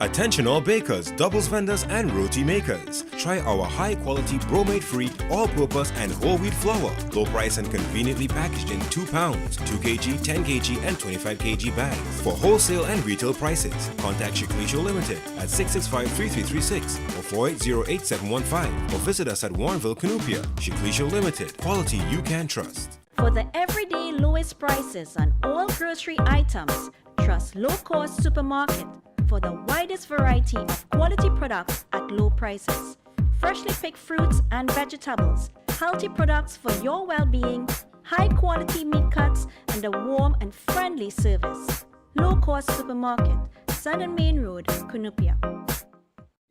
Attention all bakers, doubles vendors and roti makers. Try our high-quality bromate-free, all-purpose and whole wheat flour. Low price and conveniently packaged in 2 pounds, 2 kg, 10 kg and 25 kg bags. For wholesale and retail prices, contact Shiklisho Limited at 665-3336 or 480-8715 or visit us at Warrenville, Canoopia. Shiklisho Limited, quality you can trust. For the everyday lowest prices on all grocery items, trust Low Cost Supermarket for the widest variety of quality products at low prices. Freshly picked fruits and vegetables, healthy products for your well-being, high-quality meat cuts, and a warm and friendly service. Low Cost Supermarket, Sun and Main Road, Canoopia.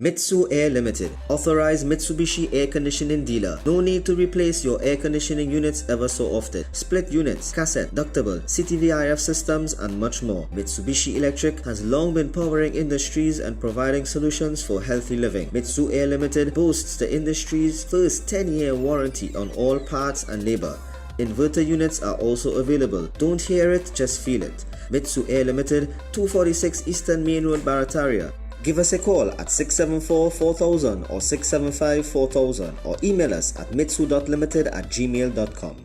Mitsu Air Limited, authorized Mitsubishi air conditioning dealer. No need to replace your air conditioning units ever so often. Split units, cassette, ductable, CTVIF systems and much more. Mitsubishi Electric has long been powering industries and providing solutions for healthy living. Mitsu Air Limited boasts the industry's first 10-year warranty on all parts and labor. Inverter units are also available. Don't hear it, just feel it. Mitsu Air Limited, 246 Eastern Main Road, Barataria. Give us a call at 674-4000 or 675-4000 or email us at mitsu.limited@gmail.com.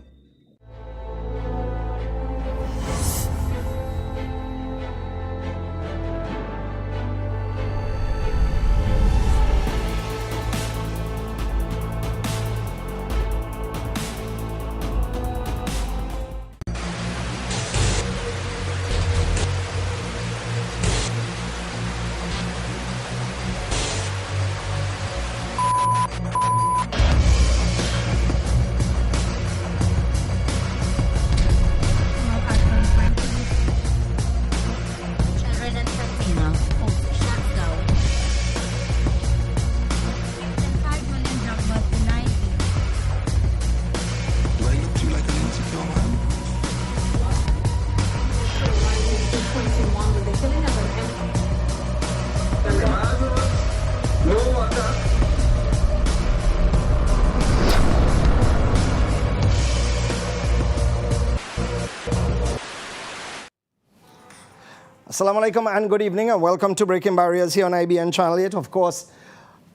Assalamu alaikum and good evening and welcome to Breaking Barriers here on IBN Channel 8. Of course,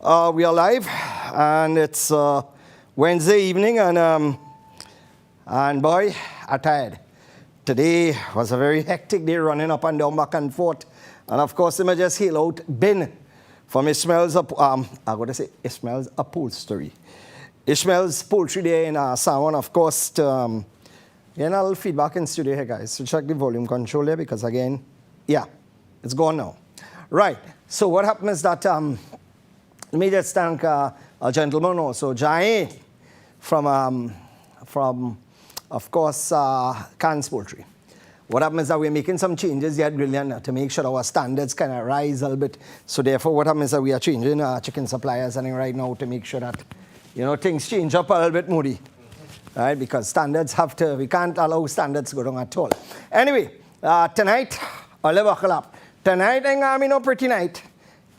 we are live and it's Wednesday evening and boy, I'm tired. Today was a very hectic day running up and down, back and forth. And of course, I just hail out Ben from Ishmael's Upholstery. Ishmael's Poultry there in Sawan, of course. Getting a little feedback in studio here, guys. So check the volume control here because again, yeah, it's gone now. Right, so what happened is that, let me just thank a gentleman also, Jai, from of course, Cannes Poultry. What happened is that we're making some changes yet, brilliant, to make sure our standards kind of rise a little bit. So therefore, what happens is that we are changing our chicken suppliers and right now to make sure that, you know, things change up a little bit, Moody. Right, because standards have to, we can't allow standards to go down at all. Anyway, tonight, tonight ain't gonna be no pretty night.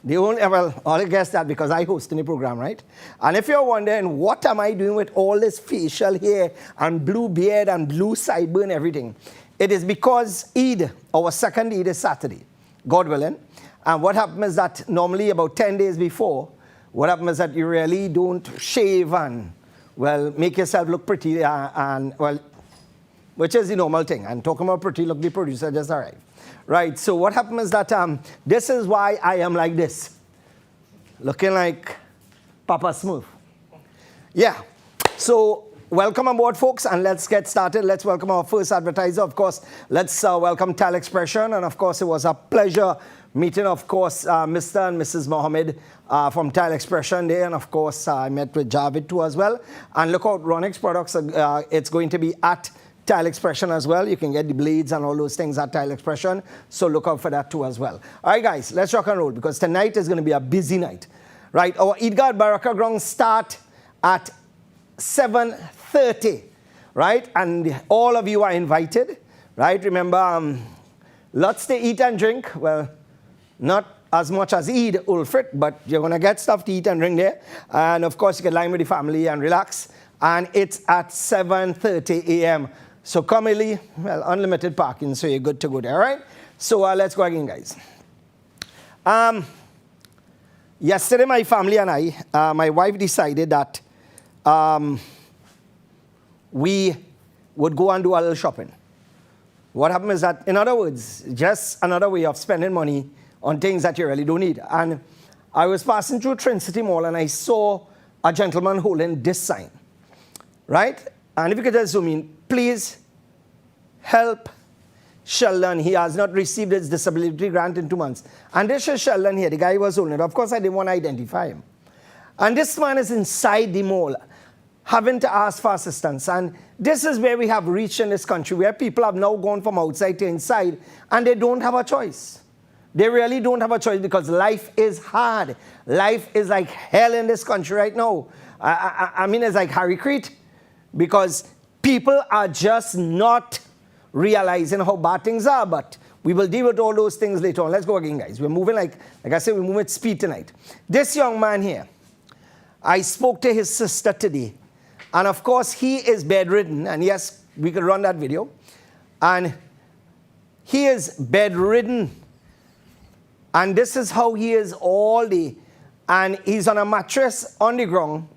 The only, well, I'll guess that because I host the program, right? And if you're wondering, what am I doing with all this facial hair and blue beard and blue sideburn and everything? It is because Eid, our second Eid is Saturday, God willing. And what happens is that normally about 10 days before, what happens is that you really don't shave and, well, make yourself look pretty and, well, which is the normal thing. And talking about pretty, look, the producer just arrived. Right, so what happened is that this is why I am like this. Looking like Papa Smooth. Yeah, so welcome aboard, folks, and let's get started. Let's welcome our first advertiser. Of course, let's welcome Tile Expression. And of course, it was a pleasure meeting, of course, Mr. and Mrs. Mohammed from Tile Expression there. And of course, I met with Javid too as well. And look out, Ronix Products, it's going to be at Tile Expression as well. You can get the blades and all those things at Tile Expression. So look out for that too as well. All right, guys, let's rock and roll because tonight is going to be a busy night. Right, our Eidgah Baraka ground start at 7:30. Right, and all of you are invited. Right, remember, lots to eat and drink. Well, not as much as Eid Ulfit, but you're going to get stuff to eat and drink there. And of course, you can line with the family and relax. And it's at 7:30 a.m. So commonly, well, unlimited parking, so you're good to go there, all right? So let's go again, guys. Yesterday, my family and I, my wife decided that we would go and do a little shopping. What happened is that, in other words, just another way of spending money on things that you really don't need. And I was passing through Trinity Mall and I saw a gentleman holding this sign, right? And if you could just zoom in, please help Sheldon. He has not received his disability grant in 2 months. And this is Sheldon here, the guy who was holding it. Of course, I didn't want to identify him. And this man is inside the mall, having to ask for assistance. And this is where we have reached in this country, where people have now gone from outside to inside, and they don't have a choice. They really don't have a choice because life is hard. Life is like hell in this country right now. I mean, it's like Harry Crete, because people are just not realizing how bad things are, but we will deal with all those things later on. Let's go again, guys. We're moving like I said, we're moving at speed tonight. This young man here, I spoke to his sister today, and of course, he is bedridden, and yes, we could run that video, and he is bedridden, and this is how he is all day, and he's on a mattress on the ground,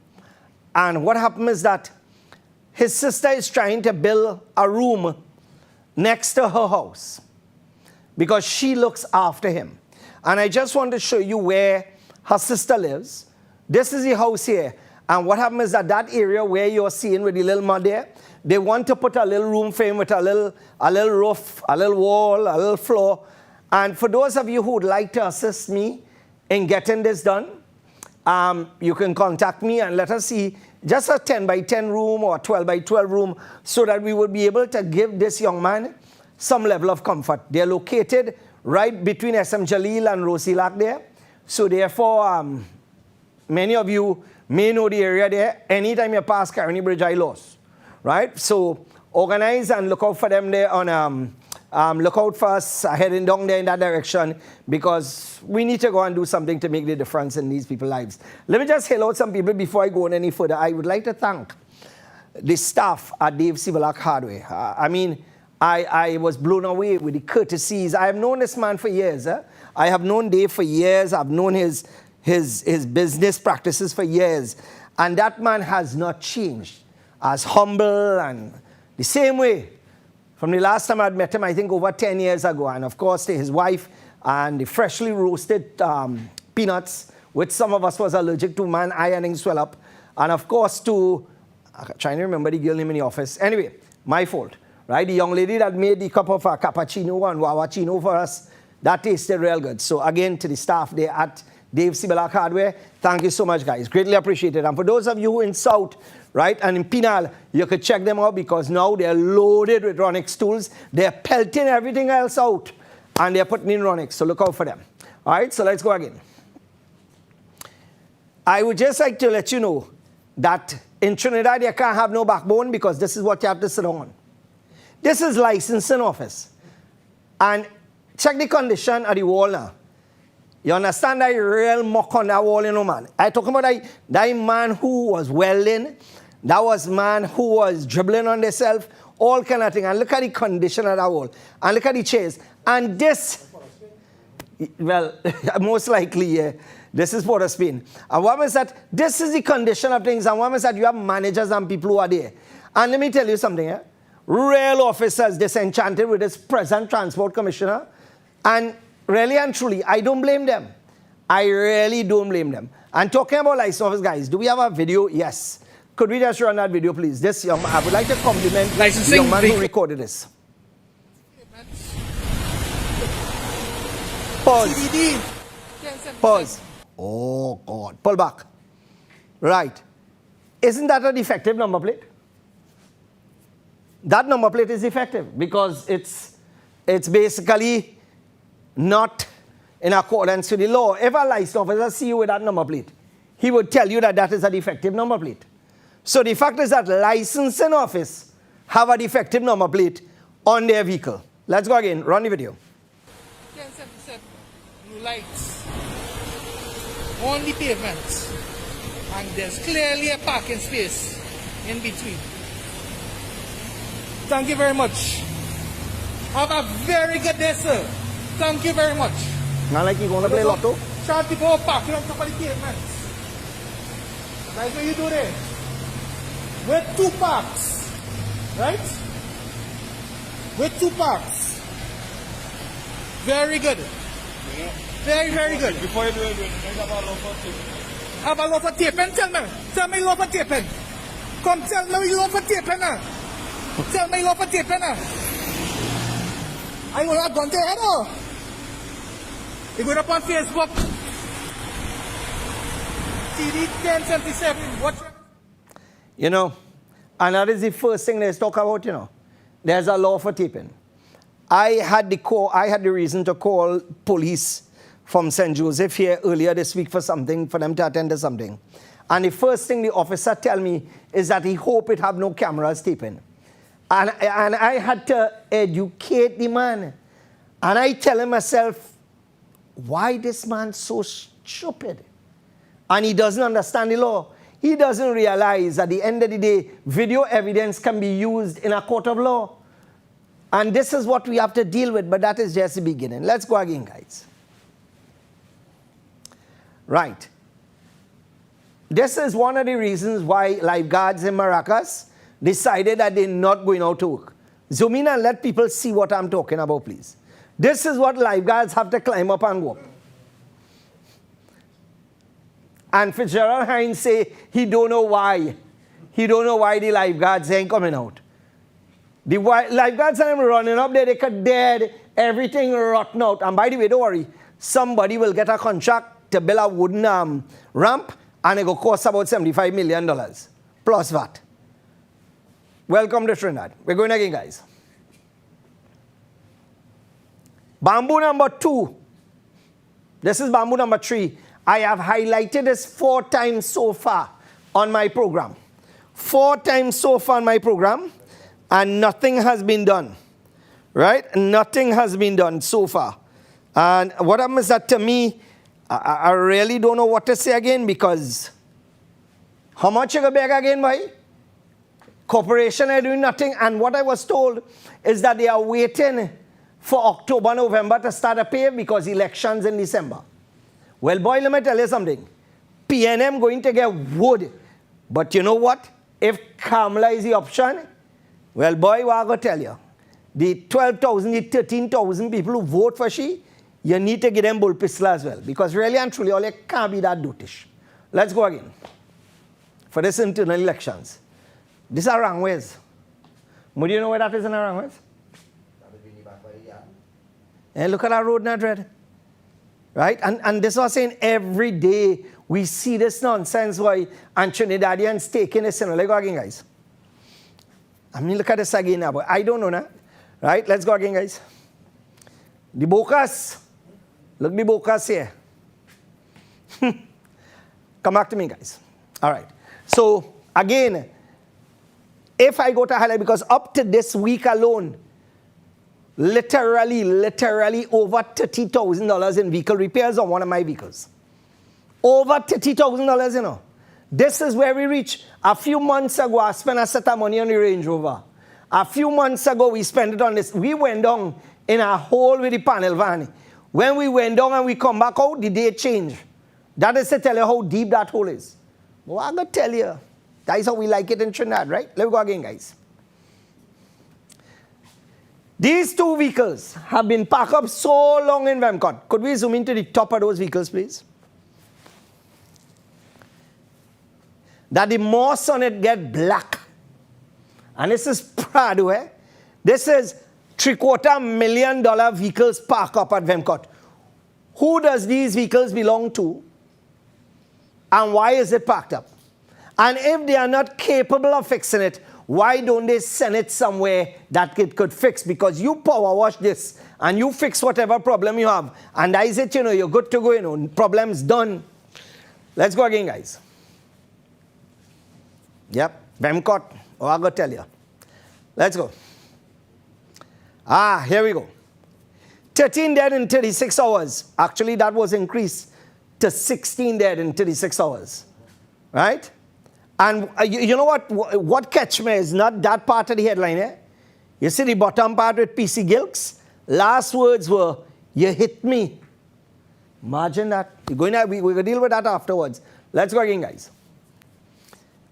and what happened is that his sister is trying to build a room next to her house because she looks after him. And I just want to show you where her sister lives. This is the house here. And what happened is that that area where you're seeing with the little mud there, they want to put a little room for him with a little roof, a little wall, a little floor. And for those of you who would like to assist me in getting this done, you can contact me and let us see just a 10 by 10 room or a 12 by 12 room so that we would be able to give this young man some level of comfort. They're located right between SM Jalil and Rosilak there. So therefore, many of you may know the area there. Anytime you pass Caroni Bridge, I lost, right? So organize and look out for them there on, look out for us heading down there in that direction because we need to go and do something to make the difference in these people's lives. Let me just hail out some people before I go on any further. I would like to thank the staff at Dave Sibalak Hardware. I mean, I was blown away with the courtesies. I have known this man for years. I have known Dave for years. I've known his business practices for years. And that man has not changed. As humble and the same way from the last time I'd met him, I think over 10 years ago. And of course, to his wife and the freshly roasted peanuts, which some of us was allergic to, man, ironing swell up. And of course, to, I'm trying to remember the girl name in the office. Anyway, my fault, right? The young lady that made the cup of cappuccino and wawachino for us, that tasted real good. So again, to the staff there at Dave Sibalak Hardware, thank you so much, guys. Greatly appreciated. And for those of you who in South, right, and in Penal, you could check them out because now they're loaded with Ronix tools. They're pelting everything else out, and they're putting in Ronix, so look out for them. All right, so let's go again. I would just like to let you know that in Trinidad, you can't have no backbone because this is what you have to sit on. This is licensing office. And check the condition of the wall now. You understand that real muck on that wall, you know, man. I talk about that man who was welding, that was man who was dribbling on themselves, all kind of thing. And look at the condition of that wall. And look at the chairs. And this, well, most likely, yeah, this is Port of Spain. And what is that? This is the condition of things. And what is that? You have managers and people who are there. And let me tell you something, yeah? Real officers disenchanted with this present transport commissioner. And really and truly, I don't blame them. I really don't blame them. And talking about license office, guys, do we have a video? Yes. Could we just run that video, please? This young man, I would like to compliment the young man who recorded this. Pause. Pause. Oh, God. Pull back. Right. Isn't that a defective number plate? That number plate is defective because it's basically not in accordance with the law. If a license officer see you with that number plate, he would tell you that that is a defective number plate. So the fact is that licensing office have a defective number plate on their vehicle. Let's go again. Run the video. 1077 blue lights on the pavement, and there's clearly a parking space in between. Thank you very much. Have a very good day, sir. Thank you very much. Not like you going to play lotto? Trying to go back on top of the pavements. That's what you do there. With 2 parks. Right? With 2 parks. Very good. Very, very good. Before you do it, have a lot of tipping. Have a lot of taping, tell me. Tell me lot of taping. Come tell me lot of taping now. Tell me lot of taping now. I will have gone to head or? You go up on Facebook. TD 1077. Watch it. You know, and that is the first thing let's talk about, you know. There's a law for taping. I had the reason to call police from St. Joseph here earlier this week for them to attend to something. And the first thing the officer tell me is that he hope it have no cameras taping. And I had to educate the man. And I tell him myself, why this man so stupid? And he doesn't understand the law. He doesn't realize at the end of the day, video evidence can be used in a court of law. And this is what we have to deal with, but that is just the beginning. Let's go again, guys. Right. This is one of the reasons why lifeguards in Maracas decided that they're not going out to work. Zoom in and let people see what I'm talking about, please. This is what lifeguards have to climb up and go. And Fitzgerald Hines say he don't know why. He don't know why the lifeguards ain't coming out. The lifeguards are running up there, they cut dead, everything rotten out. And by the way, don't worry, somebody will get a contract to build a wooden ramp, and it will cost about $75 million, plus VAT. Welcome to Trinidad. We're going again, guys. Bamboo number 2. This is bamboo number 3. I have highlighted this 4 times so far on my program. 4 times so far on my program, and nothing has been done. Right? Nothing has been done so far. And what happens that to me, I really don't know what to say again, because how much you go back again, boy? Corporation are doing nothing, and what I was told is that they are waiting for October, November to start a pay because elections in December. Well, boy, let me tell you something. PNM going to get wood. But you know what? If Kamala is the option, well, boy, what I'm going to tell you. The 12,000, the 13,000 people who vote for she, you need to give them bull pistol as well. Because really and truly, all you can't be that dotish. Let's go again. For this internal elections. These are wrong ways. Would you know where that is in the wrong ways? And look at that road now, Dread. Right? And this was saying every day we see this nonsense why and Trinidadians taking this. Let's go again, guys. I mean, look at this again now, but I don't know now. Right? Let's go again, guys. The Bocas. Look the Bocas here. Come back to me, guys. All right. So, again, if I go to highlight, because up to this week alone, literally over $30,000 in vehicle repairs on one of my vehicles. Over $30,000, you know. This is where we reach. A few months ago, I spent a set of money on the Range Rover. A few months ago, we spent it on this. We went down in a hole with the panel van. When we went down and we come back out, the day changed. That is to tell you how deep that hole is. Well, I'm going to tell you. That is how we like it in Trinidad, right? Let's go again, guys. These 2 vehicles have been parked up so long in Vemcott. Could we zoom into the top of those vehicles, please? That the moss on it get black. And this is Prado, eh? This is $750,000 million vehicles parked up at Vemcott. Who does these vehicles belong to? And why is it parked up? And if they are not capable of fixing it, why don't they send it somewhere that it could fix? Because you power wash this and you fix whatever problem you have. And that is it, you know, you're good to go, you know, problem's done. Let's go again, guys. Yep, Vemcott, I'm going to tell you. Let's go. Here we go. 13 dead in 36 hours. Actually, that was increased to 16 dead in 36 hours. Right? And you know what catch me is not that part of the headline, eh? You see the bottom part with PC Gilks? Last words were, you hit me. Imagine that. We're going to deal with that afterwards. Let's go again, guys.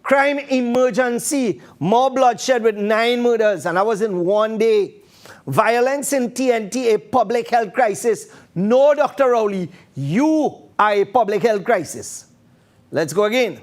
Crime emergency. More bloodshed with 9 murders. And that was in one day. Violence in TNT, a public health crisis. No, Dr. Rowley, you are a public health crisis. Let's go again.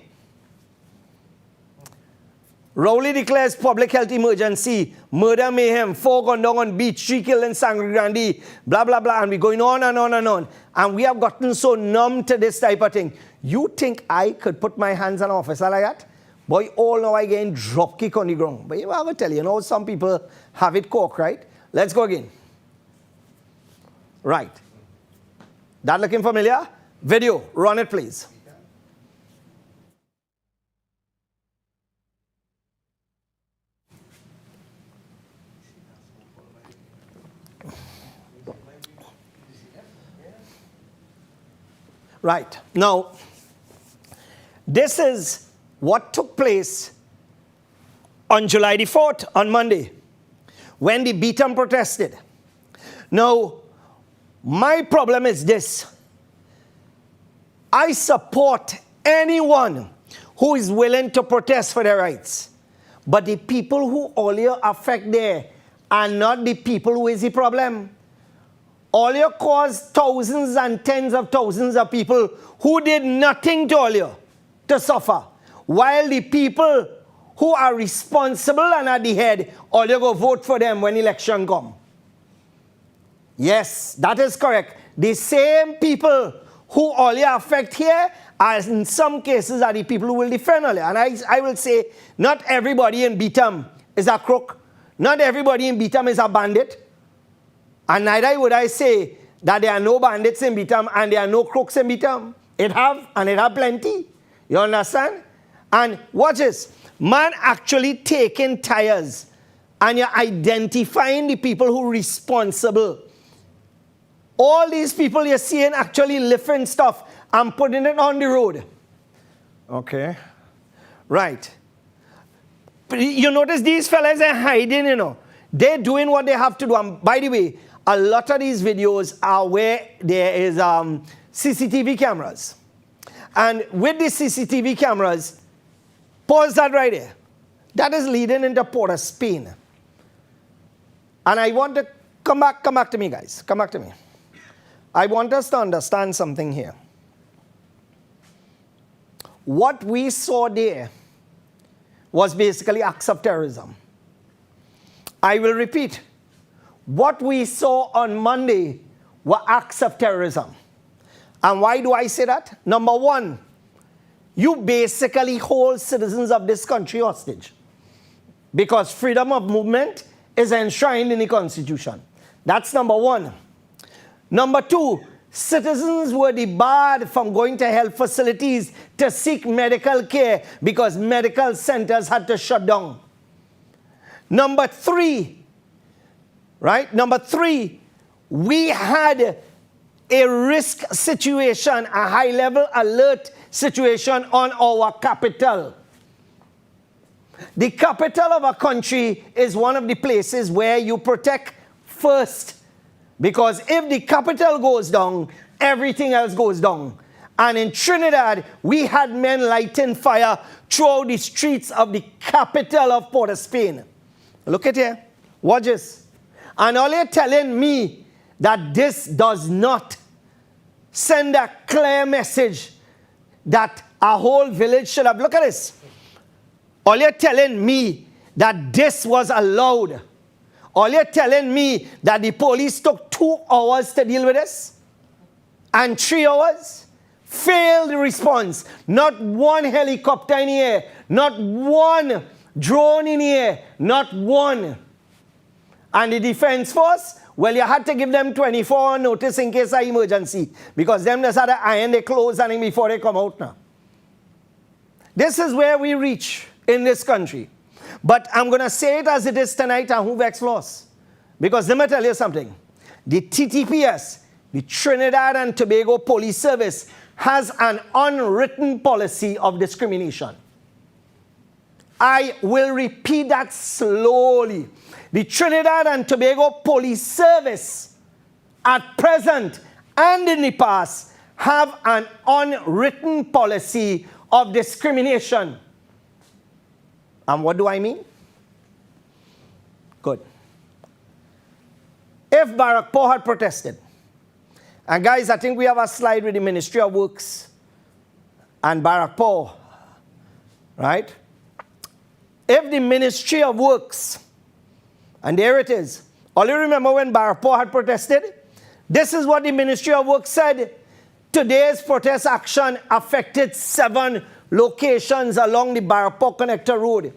Rowley declares public health emergency. Murder mayhem. 4 gone down on beach. 3 killed in Sangre Grande. Blah, blah, blah. And we're going on and on and on. And we have gotten so numb to this type of thing. You think I could put my hands on an officer like that? Boy, all now I get drop kick on the ground. But I will tell you, some people have it cork, right? Let's go again. Right. That looking familiar? Video. Run it, please. Right. Now, this is what took place on July the 4th, on Monday, when the Beaton protested. Now, my problem is this. I support anyone who is willing to protest for their rights. But the people who all you affect there are not the people who is the problem. All you caused thousands and tens of thousands of people who did nothing to all you to suffer. While the people who are responsible and at the head, all you go vote for them when election come. Yes, that is correct. The same people who all you affect here are in some cases are the people who will defend all you. And I will say, not everybody in Beaton is a crook. Not everybody in Beaton is a bandit. And neither would I say that there are no bandits in Beaton and there are no crooks in Beaton. It have, and it have plenty. You understand? And watch this. Man actually taking tires and you're identifying the people who are responsible. All these people you're seeing actually lifting stuff and putting it on the road. Okay. Right. You notice these fellas are hiding, They're doing what they have to do. And by the way, a lot of these videos are where there is CCTV cameras. And with the CCTV cameras, pause that right there. That is leading into Port of Spain. And I want to come back to me, guys. Come back to me. I want us to understand something here. What we saw there was basically acts of terrorism. I will repeat. What we saw on Monday were acts of terrorism. And why do I say that? Number one, you basically hold citizens of this country hostage because freedom of movement is enshrined in the Constitution. That's number one. Number two, citizens were debarred from going to health facilities to seek medical care because medical centers had to shut down. Number three, we had a risk situation, a high-level alert situation on our capital. The capital of a country is one of the places where you protect first. Because if the capital goes down, everything else goes down. And in Trinidad, we had men lighting fire throughout the streets of the capital of Port of Spain. Look at here. Watch this. And all you're telling me that this does not send a clear message that a whole village should have. Look at this. All you're telling me that this was allowed. All you're telling me that the police took 2 hours to deal with this and 3 hours? Failed response. Not one helicopter in the air. Not one drone in the air. Not one. And the defense force, well, you had to give them 24-hour notice in case of emergency. Because them just had to iron their clothes and before they come out now. This is where we reach in this country. But I'm going to say it as it is tonight and who vex loss. Because let me tell you something. The TTPS, the Trinidad and Tobago Police Service, has an unwritten policy of discrimination. I will repeat that slowly. The Trinidad and Tobago Police Service at present and in the past have an unwritten policy of discrimination. And what do I mean? Good. If Barrackpore had protested, and guys, I think we have a slide with the Ministry of Works and Barrackpore, right? If the Ministry of Works, and there it is, all you remember when Barrackpore had protested? This is what the Ministry of Works said. Today's protest action affected 7 locations along the Barrackpore Connector Road.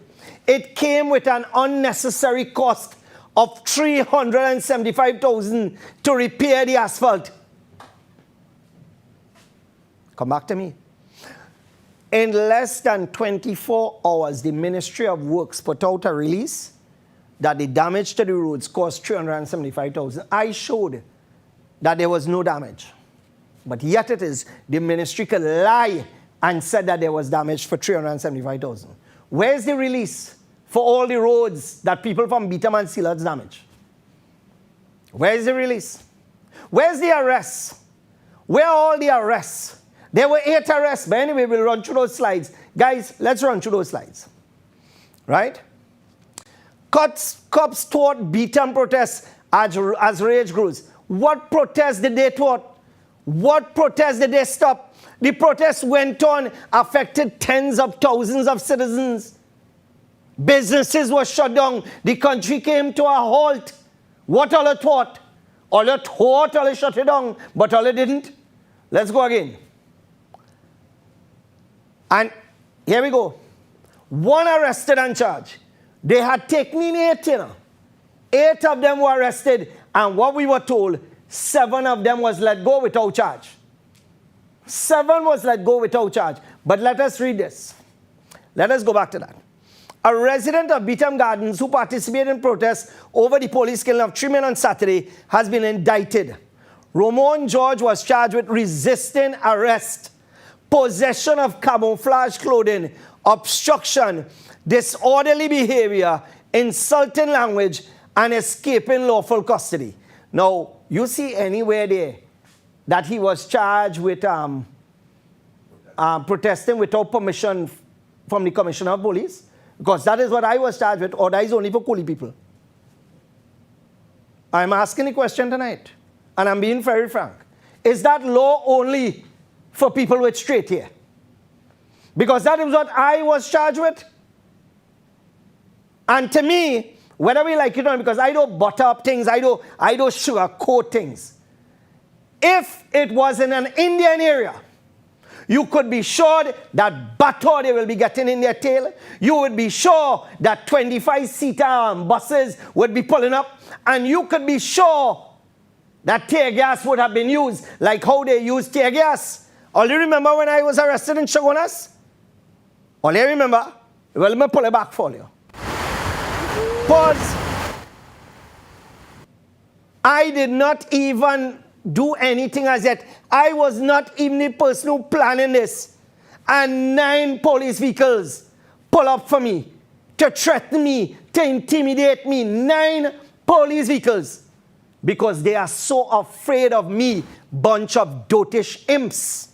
It came with an unnecessary cost of $375,000 to repair the asphalt. Come back to me. In less than 24 hours, the Ministry of Works put out a release that the damage to the roads cost $375,000. I showed that there was no damage. But yet it is, the ministry could lie and said that there was damage for $375,000. Where's the release for all the roads that people from Beetham and Sealards damage? Where's the release? Where's the arrests? Where are all the arrests? There were 8 arrests, but anyway, we'll run through those slides. Guys, let's run through those slides. Right? Cops thwart Beetham protests as rage grows. What protests did they thwart? What protests did they stop? The protests went on, affected tens of thousands of citizens. Businesses were shut down. The country came to a halt. What all it thought? All it thought, all it shut it down, but all it didn't. Let's go again. And here we go. 1 arrested and charged. They had taken in 8, 8 of them were arrested, and what we were told, 7 of them was let go without charge. 7 was let go without charge. But let us read this. Let us go back to that. A resident of Beetham Gardens who participated in protests over the police killing of 3 men on Saturday has been indicted. Ramon George was charged with resisting arrest, possession of camouflage clothing, obstruction, disorderly behavior, insulting language, and escaping lawful custody. Now, you see anywhere there that he was charged with protesting without permission from the Commissioner of Police? Because that is what I was charged with, or that is only for coolie people. I'm asking the question tonight, and I'm being very frank. Is that law only for people with straight hair? Because that is what I was charged with. And to me, whether we like it or not, because I don't butter up things, I don't sugarcoat things. If it was in an Indian area, you could be sure that butter they will be getting in their tail. You would be sure that 25-seater buses would be pulling up. And you could be sure that tear gas would have been used, like how they used tear gas. All you remember when I was arrested in Chaguanas? All you remember? Well, let me pull it back for you. Pause. I did not even do anything as yet. I was not even the person who planning this. And 9 police vehicles pull up for me, to threaten me, to intimidate me. 9 police vehicles. Because they are so afraid of me, bunch of dotish imps.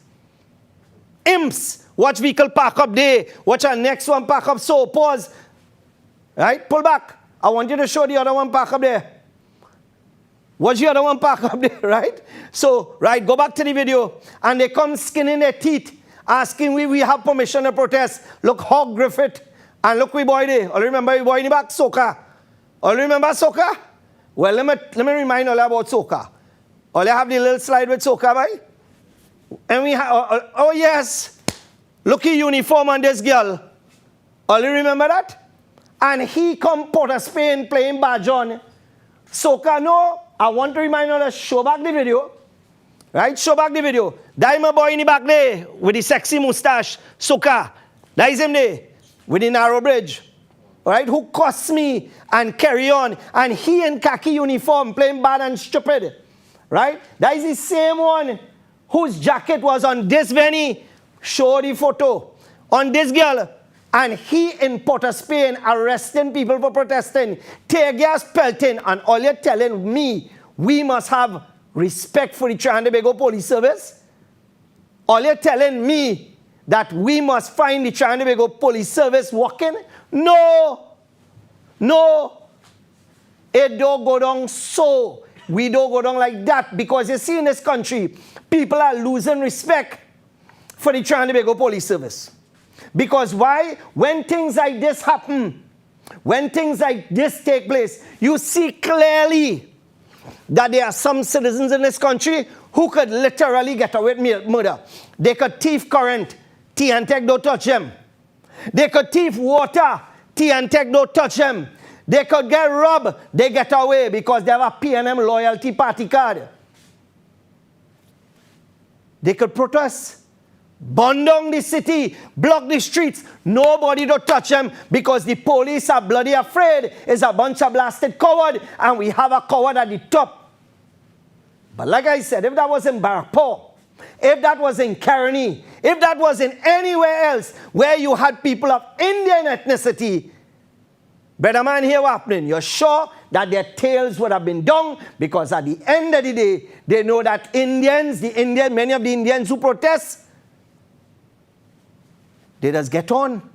Imps. Watch vehicle park up there. Watch our next one park up so. Pause. Right? Pull back. I want you to show the other one park up there. Watch the other one park up there, right? So, right, go back to the video. And they come skinning their teeth, asking we have permission to protest. Look, Hog Griffith. And look, we boy there. All remember we boy in the back? Soca. All remember Soca? Well, let me remind all about Soca. All you have the little slide with Soca, boy? And we have, oh yes. Look at uniform on this girl. All you remember that? And he come Port of Spain playing Bajon. Soca, no. I want to remind you to show back the video. Right? Show back the video. That is my boy in the back there with the sexy mustache. Soca. That is him there with the narrow bridge. Right? Who cussed me and carry on. And he in khaki uniform playing bad and stupid. Right? That is the same one whose jacket was on this Venny. Show the photo. On this girl. And he in Port of Spain arresting people for protesting, tear gas pelting, and all you're telling me we must have respect for the Trinidad and Tobago Police Service? All you're telling me that we must find the Trinidad and Tobago Police Service working? No. No. It don't go down so. We don't go down like that, because you see in this country, people are losing respect for the Trinidad and Tobago Police Service. Because why? When things like this happen, when things like this take place, you see clearly that there are some citizens in this country who could literally get away with murder. They could thief current, tea and tech don't touch them. They could thief water, tea and tech don't touch them. They could get robbed, they get away because they have a P&M loyalty party card. They could protest, burn down the city, block the streets. Nobody don't touch them because the police are bloody afraid. It's a bunch of blasted coward, and we have a coward at the top. But like I said, if that was in Barapur, if that was in Caroni, if that was in anywhere else where you had people of Indian ethnicity, brother man, here what happening? You're sure that their tails would have been down, because at the end of the day, they know that many of the Indians who protest, they just get on.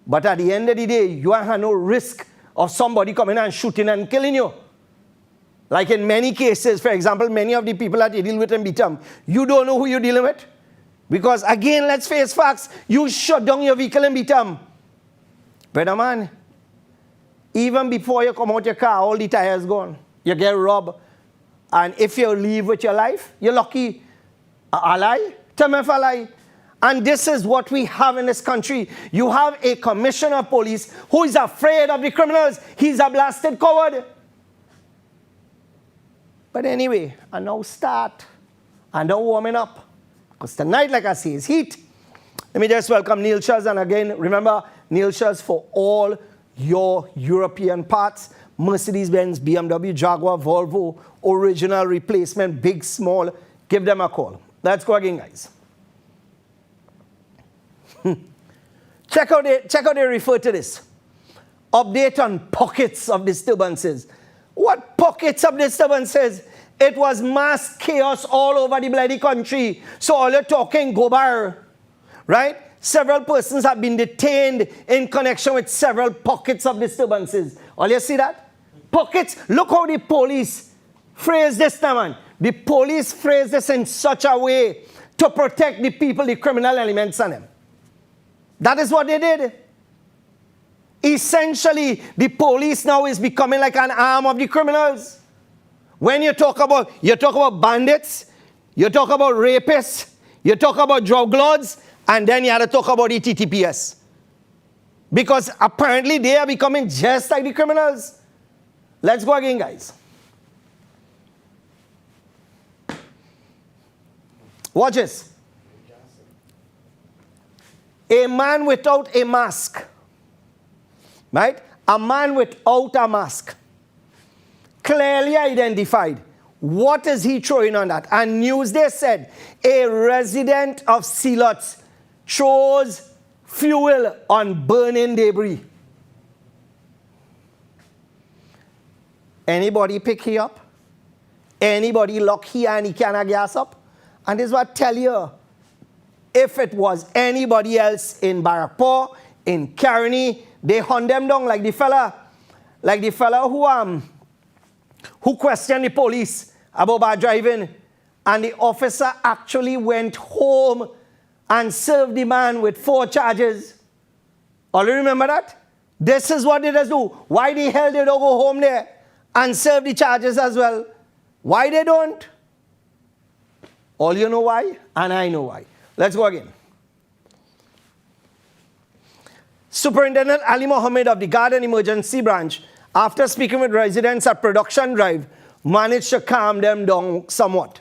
But at the end of the day, you have no risk of somebody coming and shooting and killing you. Like in many cases, for example, many of the people that you deal with in Bitam, you don't know who you're dealing with. Because again, let's face facts, you shut down your vehicle in Bitam. Brother man, even before you come out your car, all the tires gone. You get robbed. And if you leave with your life, you're lucky. A lie? Tell me if I lie. And this is what we have in this country. You have a commissioner of police who is afraid of the criminals. He's a blasted coward. But anyway, I now start. And now warming up. Because tonight, like I say, is heat. Let me just welcome Neil Shaz. And again, remember, Neil Shaz for all your European parts. Mercedes-Benz, BMW, Jaguar, Volvo, original, replacement, big, small. Give them a call. Let's go again, guys. Check out they refer to this. Update on pockets of disturbances. What pockets of disturbances? It was mass chaos all over the bloody country. So all you're talking, Gobar, right? Several persons have been detained in connection with several pockets of disturbances. All you see that? Pockets. Look how the police phrase this now, man. The police phrase this in such a way to protect the people, the criminal elements on them. That is what they did. Essentially, the police now is becoming like an arm of the criminals. When you talk about bandits, you talk about rapists, you talk about drug lords, and then you have to talk about the TTPS. Because apparently they are becoming just like the criminals. Let's go again, guys. Watch this. A man without a mask. Right? A man without a mask. Clearly identified. What is he throwing on that? And Newsday said a resident of Silots throws fuel on burning debris. Anybody pick he up? Anybody lock he and he can't gas up? And this is what I tell you. If it was anybody else in Barapur, in Caroni, they hunt them down like the fella who questioned the police about bad driving, and the officer actually went home and served the man with 4 charges. All you remember that? This is what they just do. Why the hell they don't go home there and serve the charges as well? Why they don't? All you know why, and I know why. Let's go again. Superintendent Ali Mohammed of the Garden Emergency Branch, after speaking with residents at Production Drive, managed to calm them down somewhat.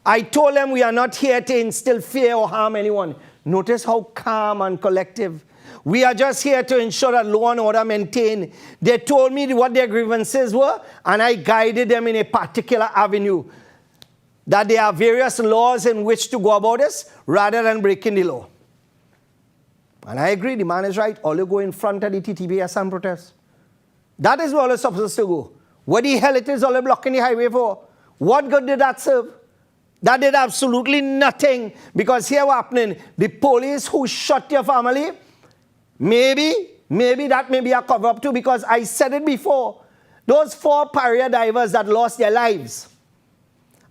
I told them we are not here to instill fear or harm anyone. Notice how calm and collective. We are just here to ensure that law and order maintained. They told me what their grievances were, and I guided them in a particular avenue. That there are various laws in which to go about this rather than breaking the law. And I agree, the man is right. All you go in front of the TTPS and protest. That is where all you're supposed to go. What the hell it is all blocking the highway for? What good did that serve? That did absolutely nothing. Because here what happening, the police who shot your family, maybe that may be a cover-up too, because I said it before. Those 4 pariah divers that lost their lives,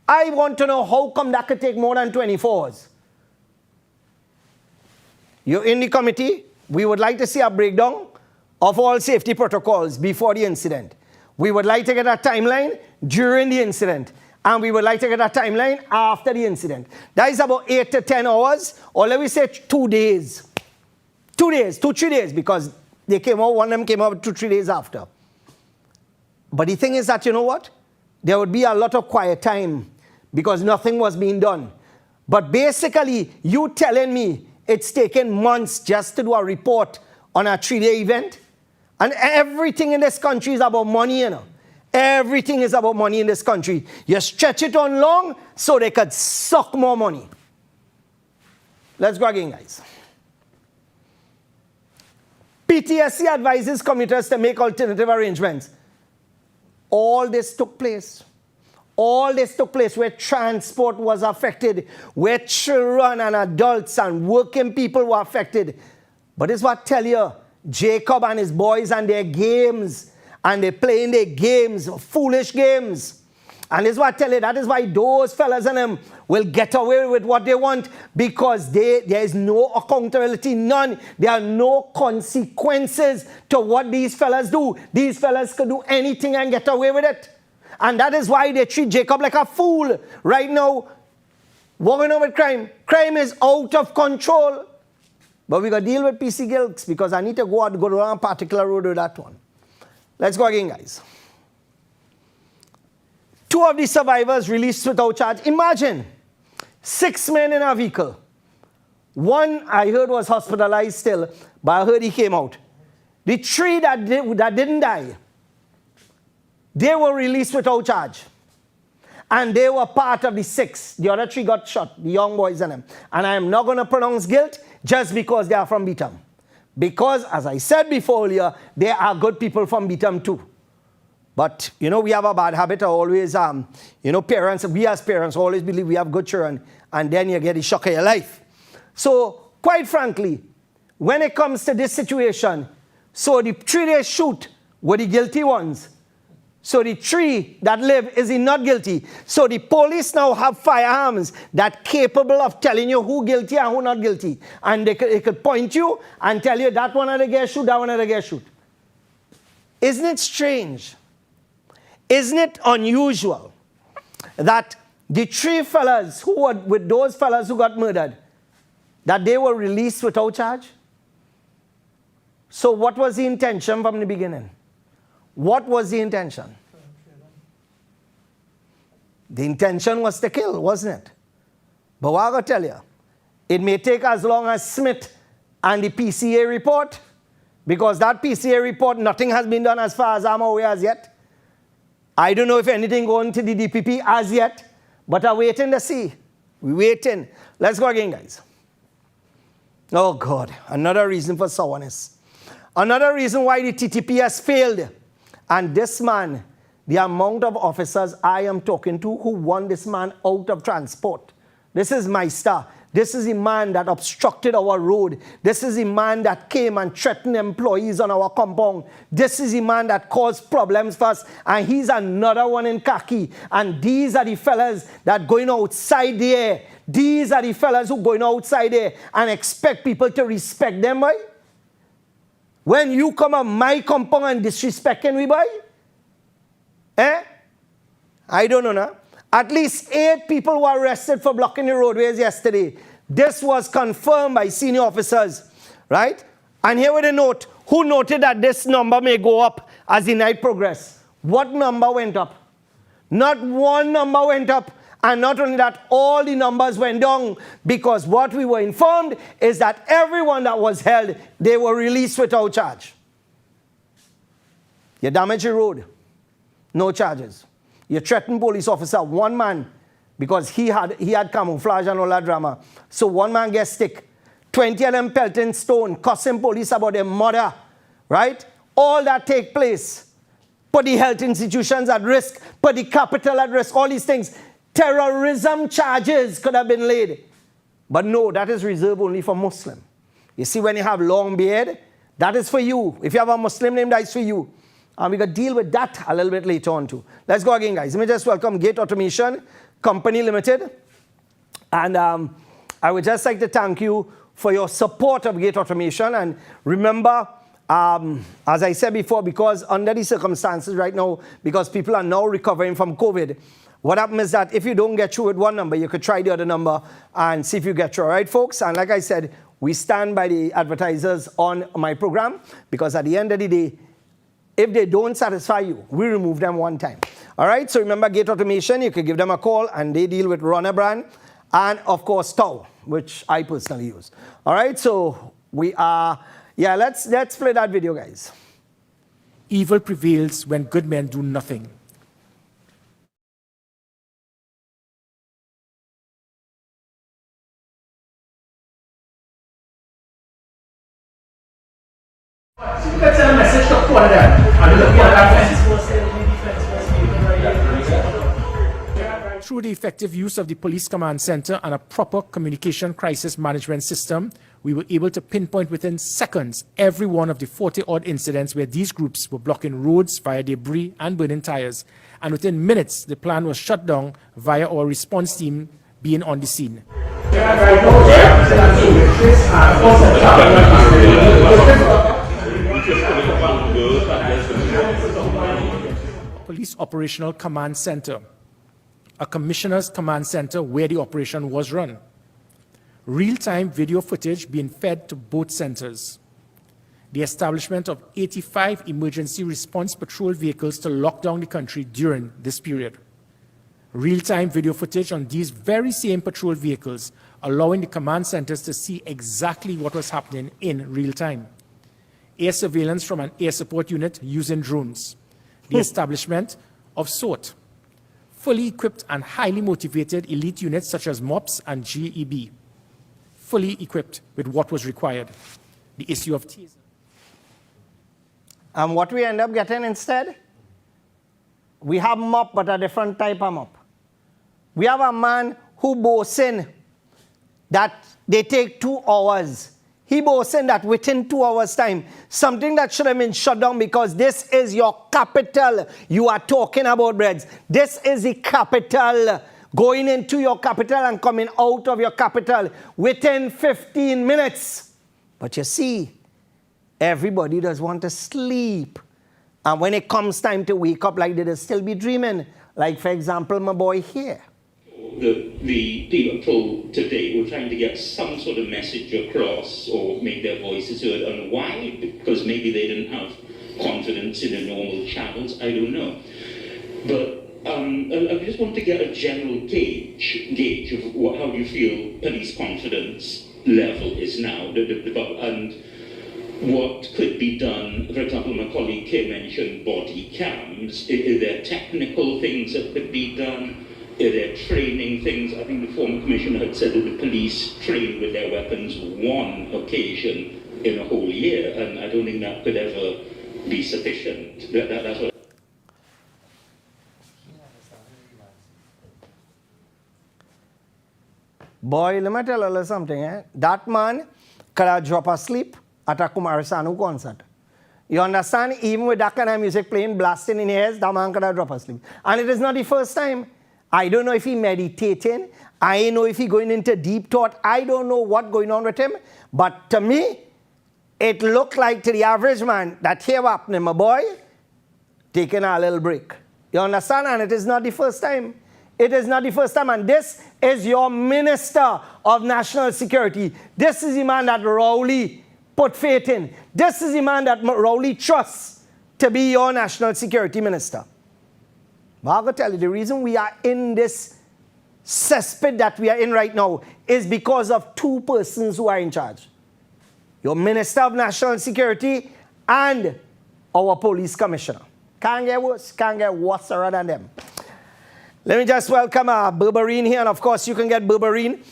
I want to know how come that could take more than 24 hours. You're in the committee. We would like to see a breakdown of all safety protocols before the incident. We would like to get a timeline during the incident. And we would like to get a timeline after the incident. That is about 8 to 10 hours, or let me say 2 days. 2 days, 2-3 days, because they came out, one of them came out 2-3 days after. But the thing is that, you know what? There would be a lot of quiet time because nothing was being done. But basically, you telling me it's taken months just to do a report on a 3-day event? And everything in this country is about money, you know. Everything is about money in this country. You stretch it on long so they could suck more money. Let's go again, guys. PTSC advises commuters to make alternative arrangements. All this took place. All this took place where transport was affected, where children and adults and working people were affected. But this is what I tell you, Jacob and his boys and their games, and they're playing their games, foolish games. And this is what I tell you, that is why those fellas and them will get away with what they want, because there is no accountability, none. There are no consequences to what these fellas do. These fellas could do anything and get away with it. And that is why they treat Jacob like a fool. Right now, what we know with crime? Crime is out of control. But we got to deal with PC Gilks, because I need to go down a particular road with that one. Let's go again, guys. 2 of the survivors released without charge. Imagine, 6 men in a vehicle. 1, I heard, was hospitalized still, but I heard he came out. The 3 that didn't die, they were released without charge. And they were part of the 6. The other 3 got shot, the young boys and them. And I am not going to pronounce guilt just because they are from Beetham. Because, as I said before earlier, there are good people from Beetham too. But, you know, we have a bad habit of always, parents, we as parents always believe we have good children, and then you get the shock of your life. So, quite frankly, when it comes to this situation, so the 3 they shoot were the guilty ones. So the 3 that live is not guilty. So the police now have firearms that capable of telling you who guilty and who not guilty. And they could point you and tell you that one of the guys shoot, that one of the guys shoot. Isn't it strange? Isn't it unusual that the 3 fellas who were with those fellas who got murdered, that they were released without charge? So what was the intention from the beginning? What was the intention? The intention was to kill, wasn't it? But what I'm going to tell you, it may take as long as Smith and the PCA report, because that PCA report, nothing has been done as far as I'm aware as yet. I don't know if anything going to the DPP as yet, but I'm waiting to see. We're waiting. Let's go again, guys. Oh, God. Another reason for sourness. Another reason why the TTPS failed. And this man, the amount of officers I am talking to who want this man out of transport. This is my star. This is the man that obstructed our road. This is the man that came and threatened employees on our compound. This is the man that caused problems for us. And he's another one in khaki. And these are the fellas that going outside there. These are the fellas who going outside there and expect people to respect them, boy. When you come on my compound and disrespecting me, boy. I don't know now. At least 8 people were arrested for blocking the roadways yesterday. This was confirmed by senior officers, right? And here with a note, who noted that this number may go up as the night progresses. What number went up? Not one number went up, and not only that, all the numbers went down, because what we were informed is that everyone that was held, they were released without charge. You damage the road, no charges. You threaten police officer, 1 man, because he had camouflage and all that drama. So 1 man gets stick. 20 of them pelting stone, cussing police about their mother, right? All that take place. Put the health institutions at risk, put the capital at risk, all these things. Terrorism charges could have been laid. But no, that is reserved only for Muslim. You see, when you have long beard, that is for you. If you have a Muslim name, that is for you. And we're going to deal with that a little bit later on too. Let's go again, guys. Let me just welcome Gate Automation Company Limited. And I would just like to thank you for your support of Gate Automation. And remember, as I said before, because under the circumstances right now, because people are now recovering from COVID, what happens is that if you don't get through with one number, you could try the other number and see if you get through. All right, folks? And like I said, we stand by the advertisers on my program, because at the end of the day, if they don't satisfy you, we remove them one time. All right? So remember, Gate Automation, you can give them a call, and they deal with Runner brand and, of course, Tow, which I personally use. All right? So we are, yeah, let's play that video, guys. Evil prevails when good men do nothing. Let's send a message to all of them. Through the effective use of the Police Command Center and a proper communication crisis management system, we were able to pinpoint within seconds every one of the 40-odd incidents where these groups were blocking roads via debris and burning tires. And within minutes, the plan was shut down via our response team being on the scene. Police Operational Command Center, a commissioner's command center where the operation was run. Real-time video footage being fed to both centers. The establishment of 85 emergency response patrol vehicles to lock down the country during this period. Real-time video footage on these very same patrol vehicles, allowing the command centers to see exactly what was happening in real time. Air surveillance from an air support unit using drones. The establishment of SORT, fully equipped and highly motivated elite units such as MOPS and GEB, fully equipped with what was required. The issue of teaser. And what we end up getting instead? We have MOP, but a different type of MOP. We have a man who boasting that they take 2 hours. He boasting that within 2 hours' time, something that should have been shut down because this is your capital you are talking about, Breads. This is the capital. Going into your capital and coming out of your capital within 15 minutes. But you see, everybody does want to sleep. And when it comes time to wake up, like they'll still be dreaming. Like, for example, my boy here. The people today were trying to get some sort of message across or make their voices heard. And why? Because maybe they didn't have confidence in the normal channels. I don't know. But I just want to get a general gauge of how you feel police confidence level is now, and what could be done. For example, my colleague Kay mentioned body cams. Are there technical things that could be done? Are there training things? I think the former commissioner had said that the police trained with their weapons one occasion in a whole year, and I don't think that could ever be sufficient. That's what. Boy, let me tell you something. That man could have dropped asleep at a Kumarasanu concert. You understand? Even with that kind of music playing, blasting in his ears, that man could have dropped asleep. And it is not the first time. I don't know if he meditating. I don't know if he going into deep thought. I don't know what's going on with him. But to me, it looked like to the average man that here happening, my boy, taking a little break. You understand? And it is not the first time. It is not the first time. And this is your Minister of National Security. This is the man that Rowley put faith in. This is the man that Rowley trusts to be your National Security Minister. But I'm going to tell you, the reason we are in this cesspit that we are in right now is because of 2 persons who are in charge. Your Minister of National Security and our Police Commissioner. Can't get worse than them. Let me just welcome berberine here. And of course, you can get berberine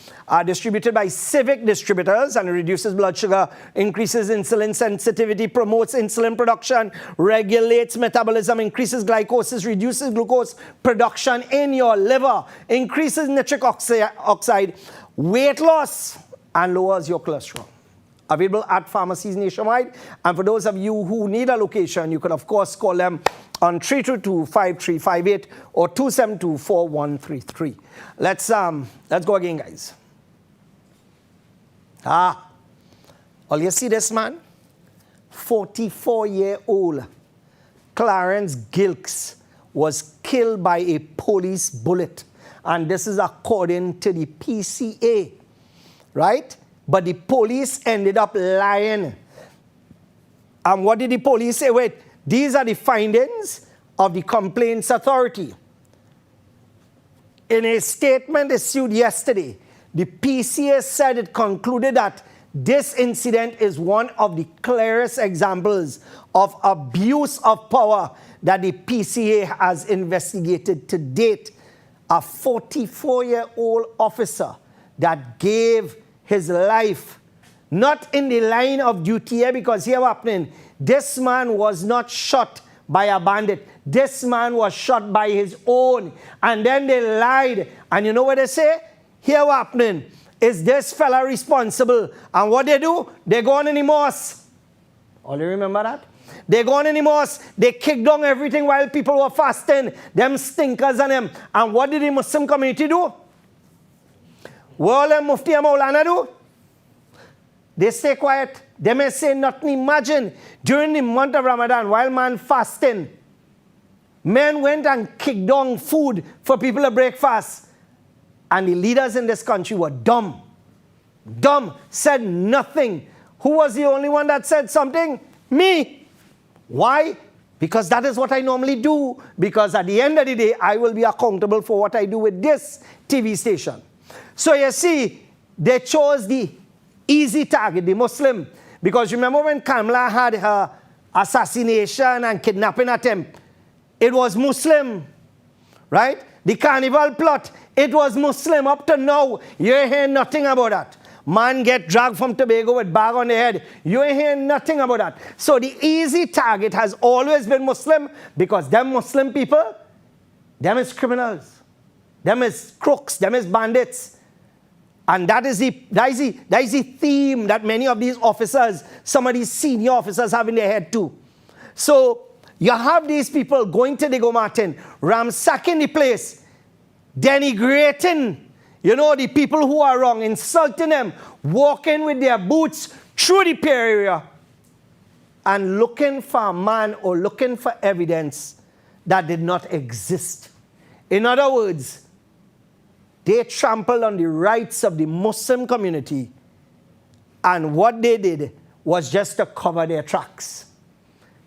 distributed by Civic Distributors, and it reduces blood sugar, increases insulin sensitivity, promotes insulin production, regulates metabolism, increases glycosis, reduces glucose production in your liver, increases nitric oxide, weight loss, and lowers your cholesterol. Available at pharmacies nationwide. And for those of you who need a location, you can of course call them on 322-5358 or 272-4133. Let's go again, guys. All you see this man? 44-year-old Clarence Gilks was killed by a police bullet. And this is according to the PCA, right? But the police ended up lying. And what did the police say? Wait, these are the findings of the Complaints Authority. In a statement issued yesterday, the PCA said it concluded that this incident is one of the clearest examples of abuse of power that the PCA has investigated to date. A 44-year-old officer that gave his life, not in the line of duty here, because here what happening, this man was not shot by a bandit. This man was shot by his own. And then they lied. And you know what they say? Here what happening, is this fella responsible? And what they do? They go on in the mosque. All you remember that? They go on in the mosque. They kick down everything while people were fasting. Them stinkers and them. And what did the Muslim community do? What all Mufti and Maulana do? They stay quiet. They may say nothing. Imagine, during the month of Ramadan, while man fasting, men went and kicked down food for people to break fast. And the leaders in this country were dumb. Dumb. Said nothing. Who was the only one that said something? Me. Why? Because that is what I normally do. Because at the end of the day, I will be accountable for what I do with this TV station. So you see, they chose the easy target, the Muslim. Because remember when Kamala had her assassination and kidnapping attempt, it was Muslim, right? The carnival plot, it was Muslim. Up to now, you ain't hear nothing about that. Man get dragged from Tobago with bag on the head. You ain't hear nothing about that. So the easy target has always been Muslim, because them Muslim people, them is criminals. Them is crooks. Them is bandits. And that is the theme that many of these officers, some of these senior officers have in their head too. So you have these people going to Diego Martin, ransacking the place, denigrating, the people who are wrong, insulting them, walking with their boots through the pier area, and looking for a man or looking for evidence that did not exist. In other words, they trampled on the rights of the Muslim community, and what they did was just to cover their tracks.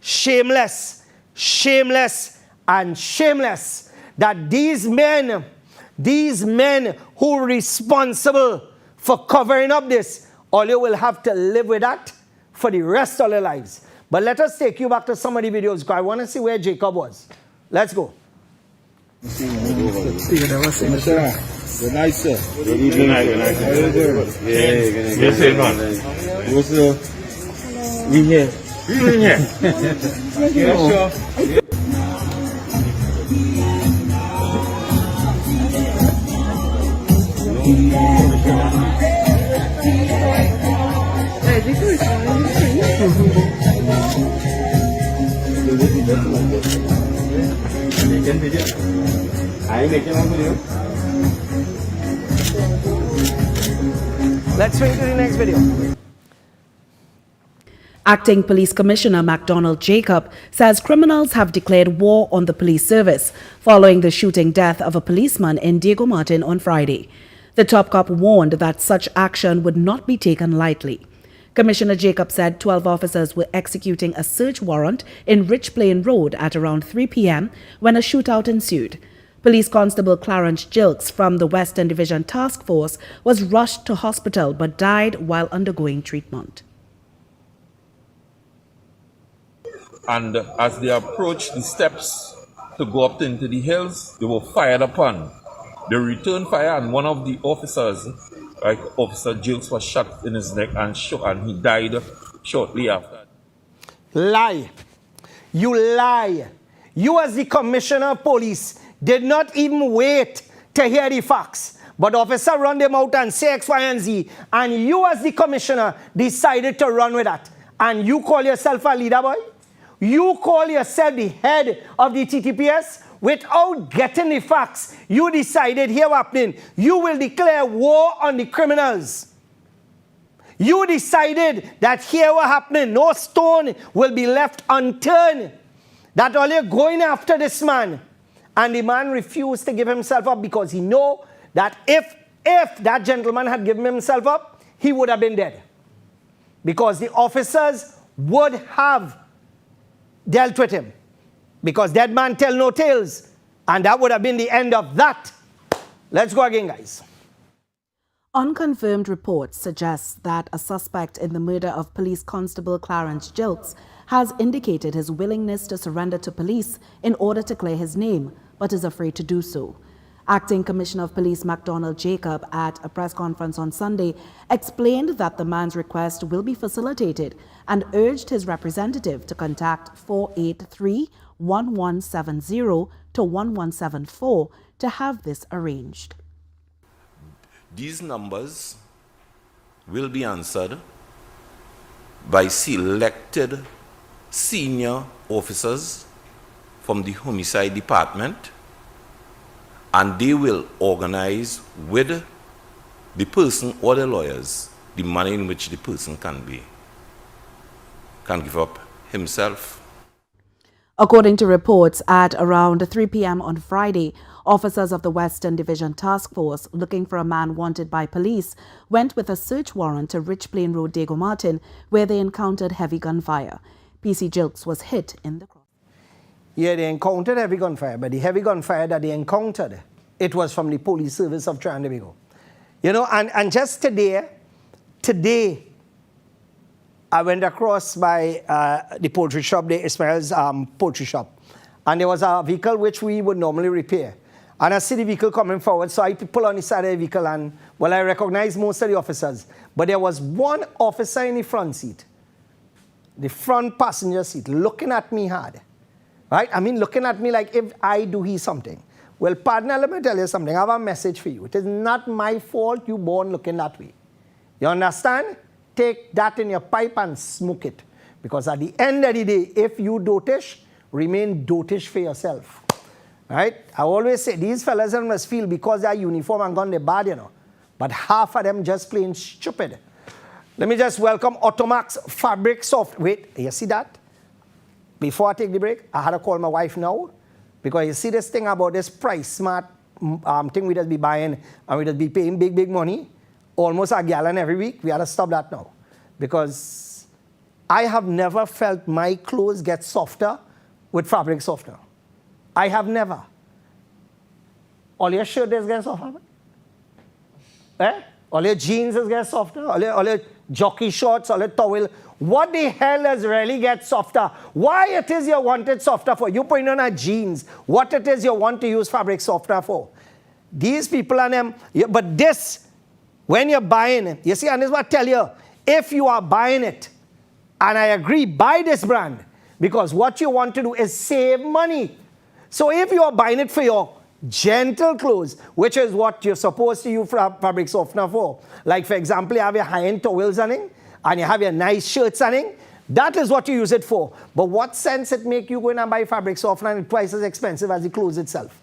Shameless, shameless, and shameless that these men who are responsible for covering up this, all you will have to live with that for the rest of their lives. But let us take you back to some of the videos, because I want to see where Jacob was. Let's go. Good night, sir. Good evening. Good night. Good night. How you doing? Yeah, good night. Yes, sir. What's up? We here. We here. Yeah, sure. I ain't making one video. Let's swing to the next video. Acting Police Commissioner MacDonald Jacob says criminals have declared war on the police service following the shooting death of a policeman in Diego Martin on Friday. The top cop warned that such action would not be taken lightly. Commissioner Jacob said 12 officers were executing a search warrant in Rich Plain Road at around 3 p.m. when a shootout ensued. Police Constable Clarence Gilks from the Western Division Task Force was rushed to hospital but died while undergoing treatment. And as they approached the steps to go up into the hills. They were fired upon. They returned fire, and one of the officers, like Officer Jills, was shot in his neck and he died shortly after. Lie. You lie. You as the commissioner of police did not even wait to hear the facts. But the officer run them out and say X, Y, and Z. And you as the commissioner decided to run with that. And you call yourself a leader, boy? You call yourself the head of the TTPS? Without getting the facts, you decided here happening. You will declare war on the criminals. You decided that here what happening. No stone will be left unturned. That all you're going after this man. And the man refused to give himself up because he know that if that gentleman had given himself up, he would have been dead. Because the officers would have dealt with him. Because dead man tell no tales. And that would have been the end of that. Let's go again, guys. Unconfirmed reports suggest that a suspect in the murder of Police Constable Clarence Jilts has indicated his willingness to surrender to police in order to clear his name, but is afraid to do so. Acting Commissioner of Police MacDonald Jacob at a press conference on Sunday explained that the man's request will be facilitated and urged his representative to contact 483-1170 to 1174 to have this arranged. These numbers will be answered by selected senior officers from the homicide department, and they will organize with the person or the lawyers the manner in which the person can give up himself. According to reports, at around 3 p.m. on Friday, officers of the Western Division Task Force looking for a man wanted by police went with a search warrant to Rich Plain Road, Diego Martin, where they encountered heavy gunfire. PC Jilts was hit in the cross. Yeah, they encountered heavy gunfire, but the heavy gunfire that they encountered, it was from the police service of Trinidad and Tobago. You know, and just today, I went across by the poultry shop, the Ismail's poultry shop, and there was a vehicle which we would normally repair. And I see the vehicle coming forward, so I pull on the side of the vehicle, and, well, I recognize most of the officers. But there was one officer in the front seat, the front passenger seat, looking at me hard. Right? I mean, looking at me like if I do he something. Well, partner, let me tell you something. I have a message for you. It is not my fault you born looking that way. You understand? Take that in your pipe and smoke it. Because at the end of the day, if you dotish, remain dotish for yourself. Right? I always say, these fellas must feel because they are uniform and gone, they're bad, you know. But half of them just plain stupid. Let me just welcome Automax Fabric Soft. Wait, you see that? Before I take the break, I had to call my wife now, because you see this thing about this price smart thing we just be buying and we just be paying big money, almost a gallon every week. We had to stop that now, because I have never felt my clothes get softer with fabric softener. I have never. All your shirt is getting softer? All your jeans is getting softer? All your jockey shorts, all your towel. What the hell does really get softer? Why it is you want it softer for? You put on a jeans. What it is you want to use fabric softener for? These people and them. But this, when you're buying it, you see, and this is what I tell you. If you are buying it, and I agree, buy this brand. Because what you want to do is save money. So if you are buying it for your gentle clothes, which is what you're supposed to use fabric softener for. Like, for example, you have your high-end towels running, and you have your nice shirts running. That is what you use it for. But what sense it make you go in and buy fabric softener and twice as expensive as the clothes itself?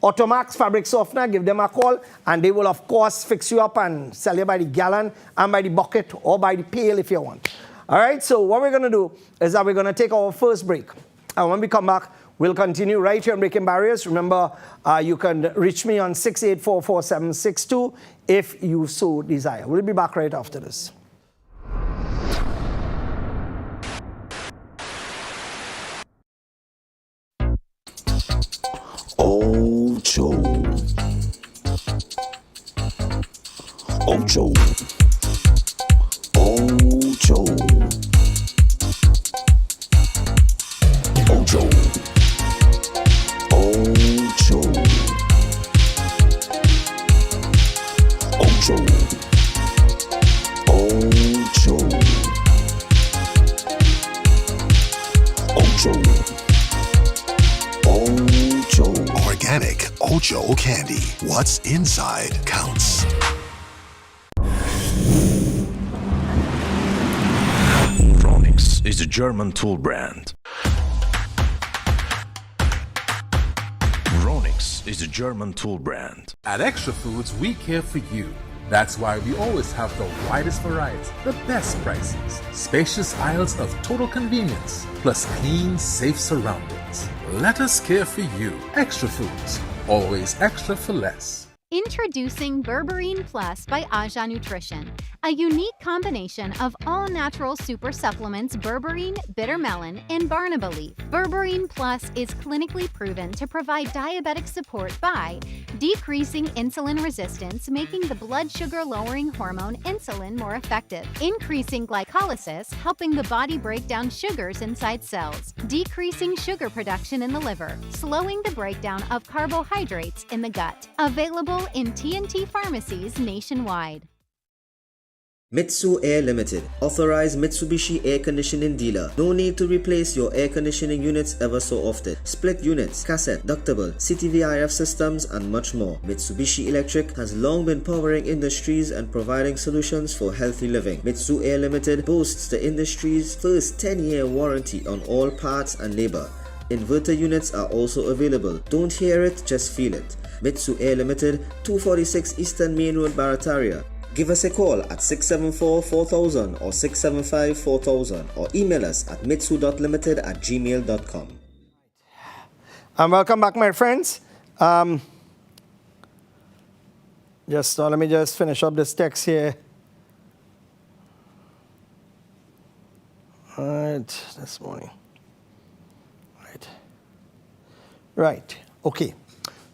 Automax Fabric Softener, give them a call, and they will, of course, fix you up and sell you by the gallon and by the bucket or by the pail if you want. All right, so what we're going to do is that we're going to take our first break. And when we come back, we'll continue right here on Breaking Barriers. Remember, you can reach me on 684-4762 if you so desire. We'll be back right after this. Ocho. Ocho. Ocho. Ocho. Ocho. Ocho. Ocho. Ocho. Organic Ocho candy. What's inside counts. Ronix is a German tool brand. Ronix is a German tool brand. At Extra Foods, we care for you. That's why we always have the widest variety, the best prices, spacious aisles of total convenience, plus clean, safe surroundings. Let us care for you. Extra Foods, always extra for less. Introducing Berberine Plus by Aja Nutrition, a unique combination of all-natural super supplements berberine, bitter melon, and barnaba leaf. Berberine Plus is clinically proven to provide diabetic support by decreasing insulin resistance, making the blood sugar-lowering hormone insulin more effective, increasing glycolysis, helping the body break down sugars inside cells, decreasing sugar production in the liver, slowing the breakdown of carbohydrates in the gut. Available in TNT pharmacies nationwide. Mitsu Air Limited, authorized Mitsubishi air conditioning dealer. No need to replace your air conditioning units ever so often. Split units, cassette, ductable, CTVIF systems, and much more. Mitsubishi Electric has long been powering industries and providing solutions for healthy living. Mitsu Air Limited boasts the industry's first 10-year warranty on all parts and labor. Inverter units are also available. Don't hear it, just feel it. Mitsu Air Limited, 246 Eastern Main Road, Barataria. Give us a call at 674-4000 or 675-4000 or email us at mitsu.limited@gmail.com. And welcome back, my friends. Let me just finish up this text here. All right, this morning. Right, okay.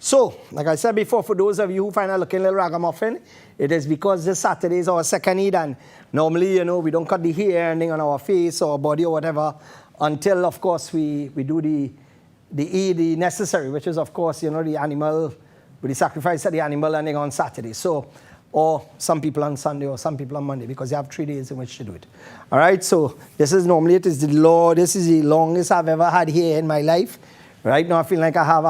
So, like I said before, for those of you who find I looking a little ragamuffin, it is because this Saturday is our second Eid, and normally, we don't cut the hair anything on our face or body or whatever until, of course, we do the Eid, the necessary, which is, of course, the animal, with the sacrifice of the animal and on Saturday. So, or some people on Sunday or some people on Monday, because you have 3 days in which to do it. All right, so this is the longest I've ever had hair in my life. Right now, I feel like I have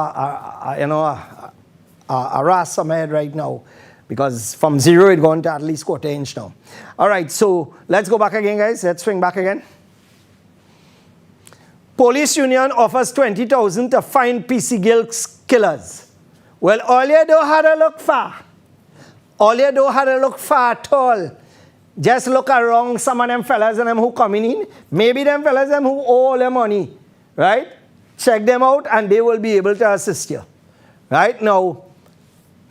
a ras on my head right now, because from 0 it's gone to at least 1/4 inch now. All right, so let's go back again, guys. Let's swing back again. Police union offers 20,000 to find PC Gill killers. Well, all you don't have to look far. All you don't have to look far at all. Just look around some of them fellas and them who coming in. Maybe them fellas them who owe all their money, right? Check them out and they will be able to assist you. Right now,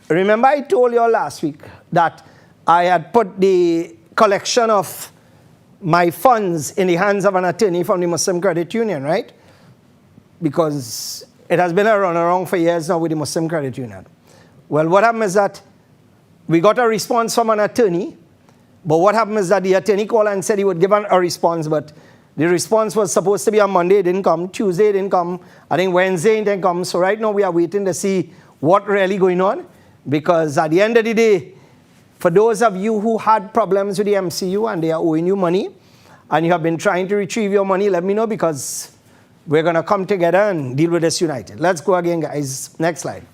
remember I told you all last week that I had put the collection of my funds in the hands of an attorney from the Muslim Credit Union, right? Because it has been a runaround for years now with the Muslim Credit Union. Well, what happened is that we got a response from an attorney, but what happened is that the attorney called and said he would give a response, but the response was supposed to be on Monday, it didn't come. Tuesday, it didn't come. I think Wednesday, it didn't come. So right now, we are waiting to see what really going on. Because at the end of the day, for those of you who had problems with the MCU and they are owing you money, and you have been trying to retrieve your money, let me know, because we're going to come together and deal with this united. Let's go again, guys. Next slide.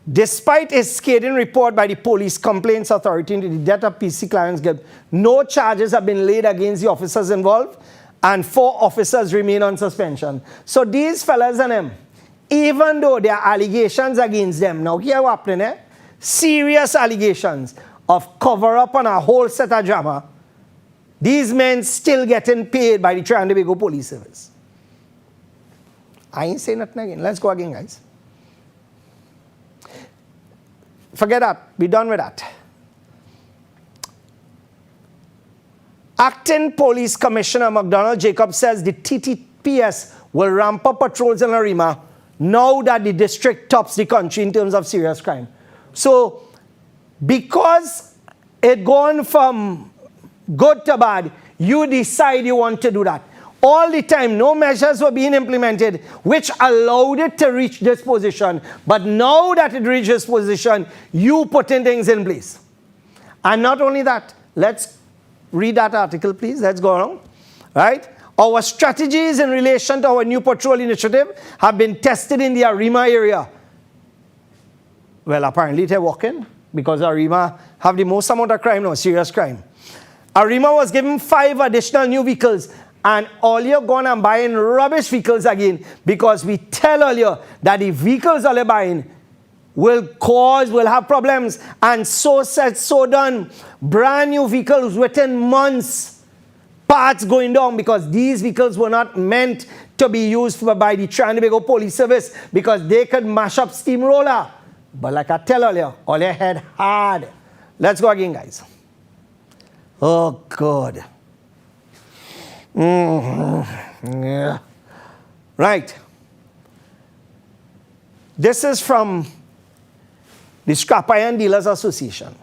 Despite a scathing report by the Police Complaints Authority into the death of PC Clarence Gibb, no charges have been laid against the officers involved, and 4 officers remain on suspension. So these fellas and them, even though there are allegations against them, now here what's happening, serious allegations of cover-up on a whole set of drama, these men still getting paid by the Trinidad and Tobago Police Service. I ain't saying nothing again. Let's go again, guys. Forget that. Be done with that. Acting Police Commissioner McDonald Jacob says the TTPS will ramp up patrols in Arima now that the district tops the country in terms of serious crime. So, because it gone from good to bad, you decide you want to do that. all the time, no measures were being implemented which allowed it to reach this position. But now that it reached this position, you putting things in place. And not only that, let's read that article, please. Let's go on. Right? Our strategies in relation to our new patrol initiative have been tested in the Arima area. Well, apparently they're working because Arima have the most amount of crime now, serious crime. Arima was given 5 additional new vehicles, and all you're going and buying rubbish vehicles again because we tell earlier that the vehicles all you're buying will have problems, and so said, so done. Brand new vehicles within months, parts going down because these vehicles were not meant to be used by the Trinidad and Tobago Police Service because they could mash up steamroller. But like I tell earlier, all your head hard. Let's go again, guys. Oh, God. Yeah. Right. This is from the Scrap Iron Dealers Association.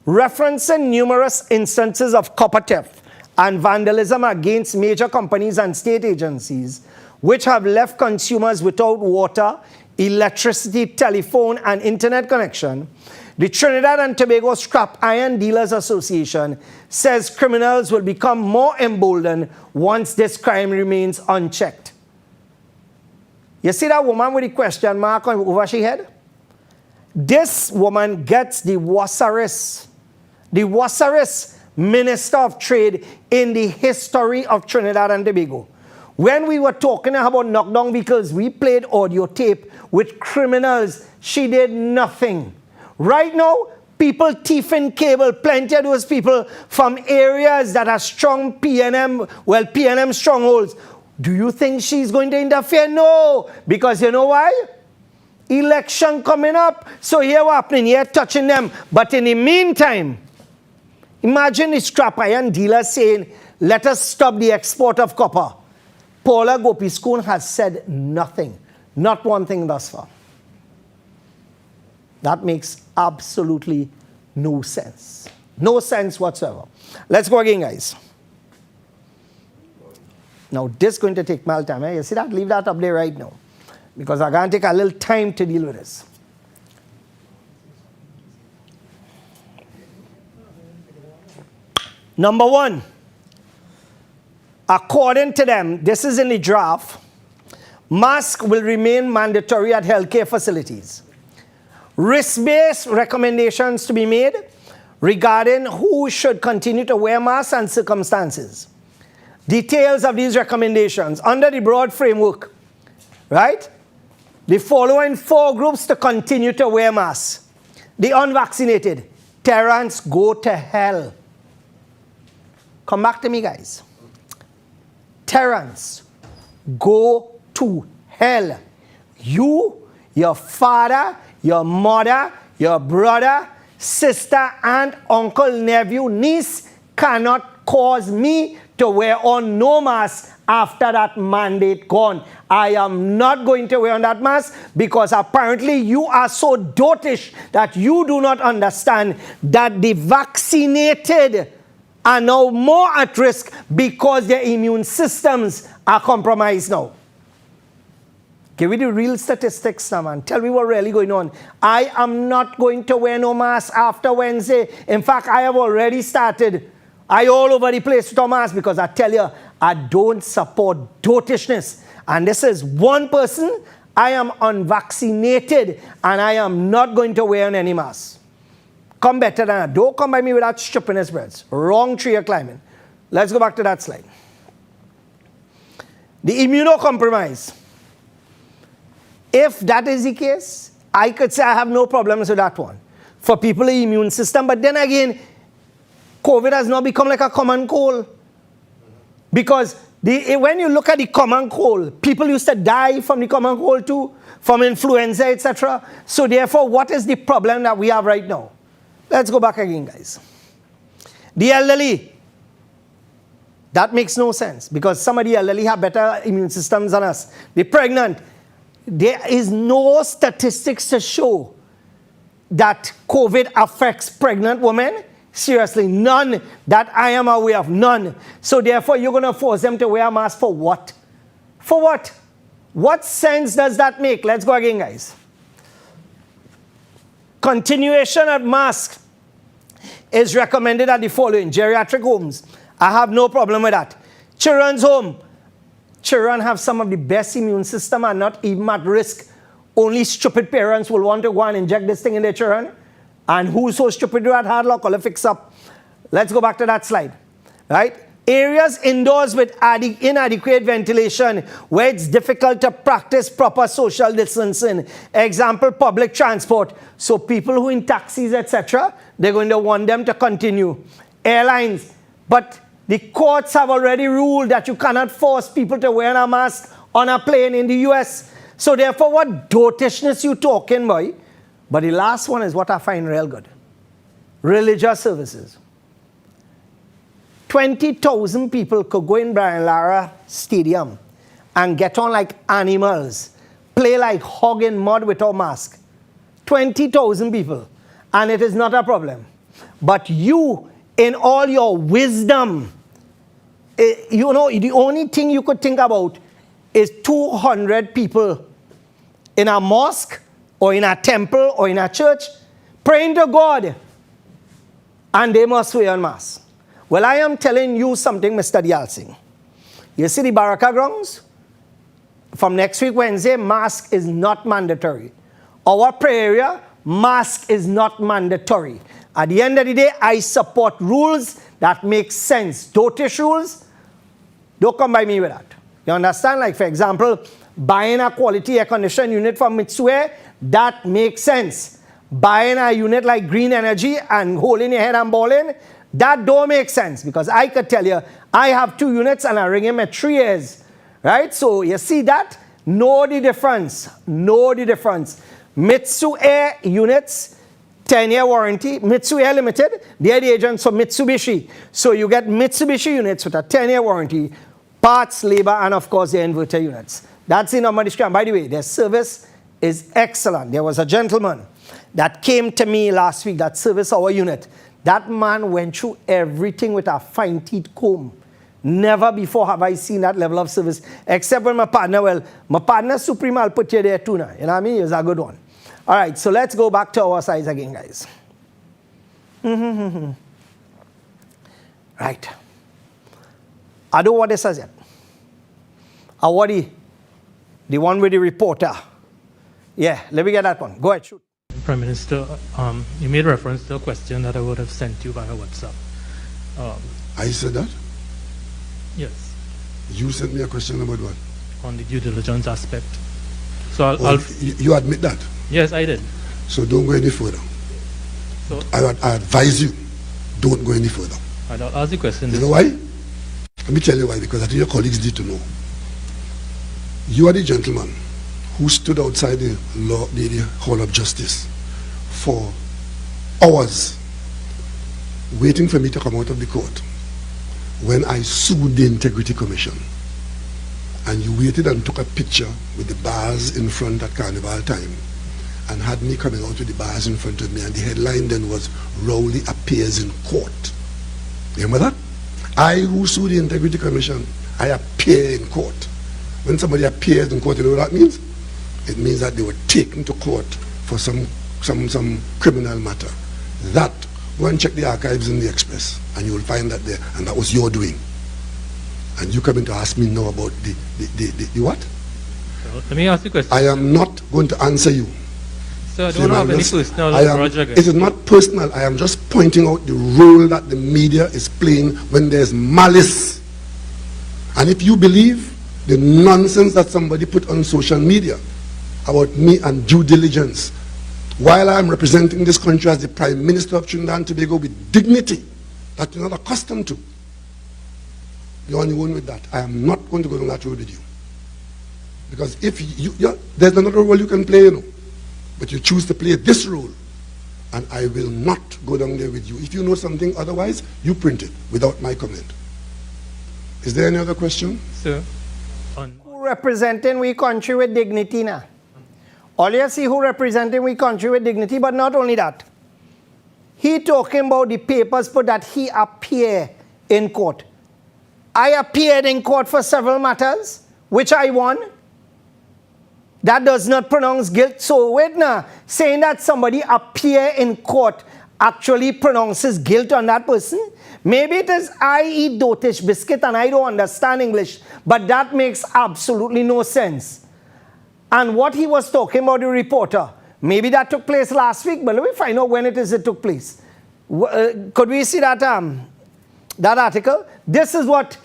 Referencing numerous instances of copper theft and vandalism against major companies and state agencies, which have left consumers without water, electricity, telephone, and internet connection, the Trinidad and Tobago Scrap Iron Dealers Association says criminals will become more emboldened once this crime remains unchecked. You see that woman with the question mark over her head? This woman gets the Wassaris Minister of Trade in the history of Trinidad and Tobago. When we were talking about knockdown vehicles, we played audio tape with criminals. She did nothing. Right now, people thieving cable, plenty of those people from areas that are strong PNM strongholds. Do you think she's going to interfere? No, because you know why? Election coming up. So here what's happening, here touching them. But in the meantime, imagine the scrap iron dealer saying, let us stop the export of copper. Paula Gopiskun has said nothing, not one thing thus far. That makes absolutely no sense. No sense whatsoever. Let's go again, guys. Now, this is going to take my time. You see that? Leave that up there right now. Because I'm going to take a little time to deal with this. Number 1. According to them, this is in the draft, masks will remain mandatory at healthcare facilities. Risk-based recommendations to be made regarding who should continue to wear masks and circumstances. Details of these recommendations under the broad framework, right? The following 4 groups to continue to wear masks. The unvaccinated, Terrence, go to hell. Come back to me, guys. Terrence, go to hell. You, your father, your mother, your brother, sister, aunt, uncle, nephew, niece cannot cause me to wear on no mask after that mandate gone. I am not going to wear on that mask because apparently you are so dotish that you do not understand that the vaccinated are now more at risk because their immune systems are compromised now. Give me the real statistics now, man. Tell me what's really going on. I am not going to wear no mask after Wednesday. In fact, I have already started. I all over the place with a mask because I tell you, I don't support dotishness. And this is one person. I am unvaccinated and I am not going to wear any mask. Come better than that. Don't come by me with that stupidness, birds. Wrong tree you're climbing. Let's go back to that slide. The immunocompromised. If that is the case, I could say I have no problems with that one. For people, the immune system. But then again, COVID has now become like a common cold. Because when you look at the common cold, people used to die from the common cold too, from influenza, etc. So therefore, what is the problem that we have right now? Let's go back again, guys. The elderly. That makes no sense because some of the elderly have better immune systems than us. The pregnant. There is no statistics to show that COVID affects pregnant women. Seriously, none that I am aware of, none. So therefore, you're going to force them to wear a mask for what? For what? What sense does that make? Let's go again, guys. Continuation of mask is recommended at the following: geriatric homes. I have no problem with that. Children's home. Children have some of the best immune system and not even at risk. Only stupid parents will want to go and inject this thing in their children. And who's so stupid to that hard luck? Will fix up. Let's go back to that slide. Right? Areas indoors with inadequate ventilation, where it's difficult to practice proper social distancing. Example, public transport. So people who in taxis, etc., they're going to want them to continue. Airlines. But the courts have already ruled that you cannot force people to wear a mask on a plane in the US. So therefore, what dotishness you talking, boy? But the last one is what I find real good. Religious services. 20,000 people could go in Brian Lara Stadium and get on like animals, play like hog in mud without mask. 20,000 people. And it is not a problem. But you, in all your wisdom, you know, the only thing you could think about is 200 people in a mosque or in a temple or in a church praying to God, and they must wear a mask. Well, I am telling you something, Mr. Dialsing. You see the Baraka grounds? From next week, Wednesday, mask is not mandatory. Our prayer area, mask is not mandatory. At the end of the day, I support rules that make sense. Dotish rules, don't come by me with that. You understand? Like, for example, buying a quality air conditioning unit from Mitsue, that makes sense. Buying a unit like Green Energy and holding your head and balling, that don't make sense. Because I could tell you, I have 2 units and I ring him at 3 years. Right? So you see that? Know the difference. Know the difference. Mitsue Air units, 10-year warranty. Mitsue Air Limited, they are the agents for Mitsubishi. So you get Mitsubishi units with a 10-year warranty, parts, labor, and of course the inverter units. That's the number discount. By the way, their service is excellent. There was a gentleman that came to me last week that serviced our unit. That man went through everything with a fine teeth comb. Never before have I seen that level of service, except when my partner, well, my partner Supreme, I'll put you there too now. You know what I mean? He's a good one. All right, so let's go back to our size again, guys. Right. I don't know what this says yet. I want the one with the reporter. Yeah, let me get that one. Go ahead, shoot. Prime Minister, you made reference to a question that I would have sent you via WhatsApp. I said that? Yes. You sent me a question about what? On the due diligence aspect. So you admit that? Yes, I did. So don't go any further. So I advise you, don't go any further. I'll ask the question. You know why? Let me tell you why, because I think your colleagues need to know. You are the gentleman who stood outside the Hall of Justice for hours waiting for me to come out of the court when I sued the Integrity Commission. And you waited and took a picture with the bars in front at Carnival time and had me coming out with the bars in front of me, and the headline then was, Rowley appears in court. Remember that? I who sued the Integrity Commission, I appear in court. When somebody appears in court, you know what that means? It means that they were taken to court for some criminal matter. That, go and check the archives in the Express, and you will find that there, and that was your doing. And you coming to ask me now about the what? So, let me ask you a question. I am not going to answer you. So I don't have any personal grudge against. It is not personal. I am just pointing out the role that the media is playing when there's malice. And if you believe the nonsense that somebody put on social media about me and due diligence, while I am representing this country as the Prime Minister of Trinidad and Tobago with dignity that you're not accustomed to, you're on your own with that. I am not going to go down that road with you. Because if there's another role you can play, you know, but you choose to play this role, and I will not go down there with you. If you know something otherwise, you print it without my comment. Is there any other question? Sir. Who representing we country with dignity now? All you see who representing we country with dignity, but not only that. he talking about the papers put that he appear in court. I appeared in court for several matters, which I won. That does not pronounce guilt. So wait now, saying that somebody appear in court actually pronounces guilt on that person? Maybe it is I eat dotish biscuit and I don't understand English, but that makes absolutely no sense. And what he was talking about, the reporter, maybe that took place last week, but let me find out when it is it took place. Could we see that that article? This is what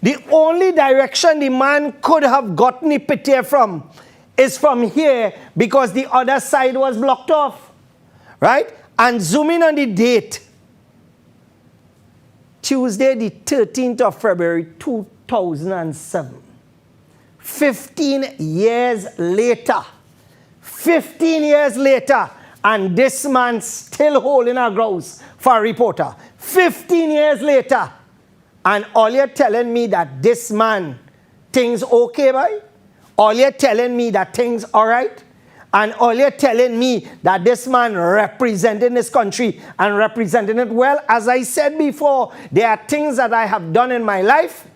the only direction the man could have gotten the pitié from is from here, because the other side was blocked off, right? And zoom in on the date. Tuesday, the 13th of February, 2007. 15 years later. 15 years later, and this man still holding a grouse for a reporter. 15 years later, and all you're telling me that this man, things okay, boy? All you're telling me that things all right? And all you're telling me that this man representing this country and representing it well. As I said before, there are things that I have done in my life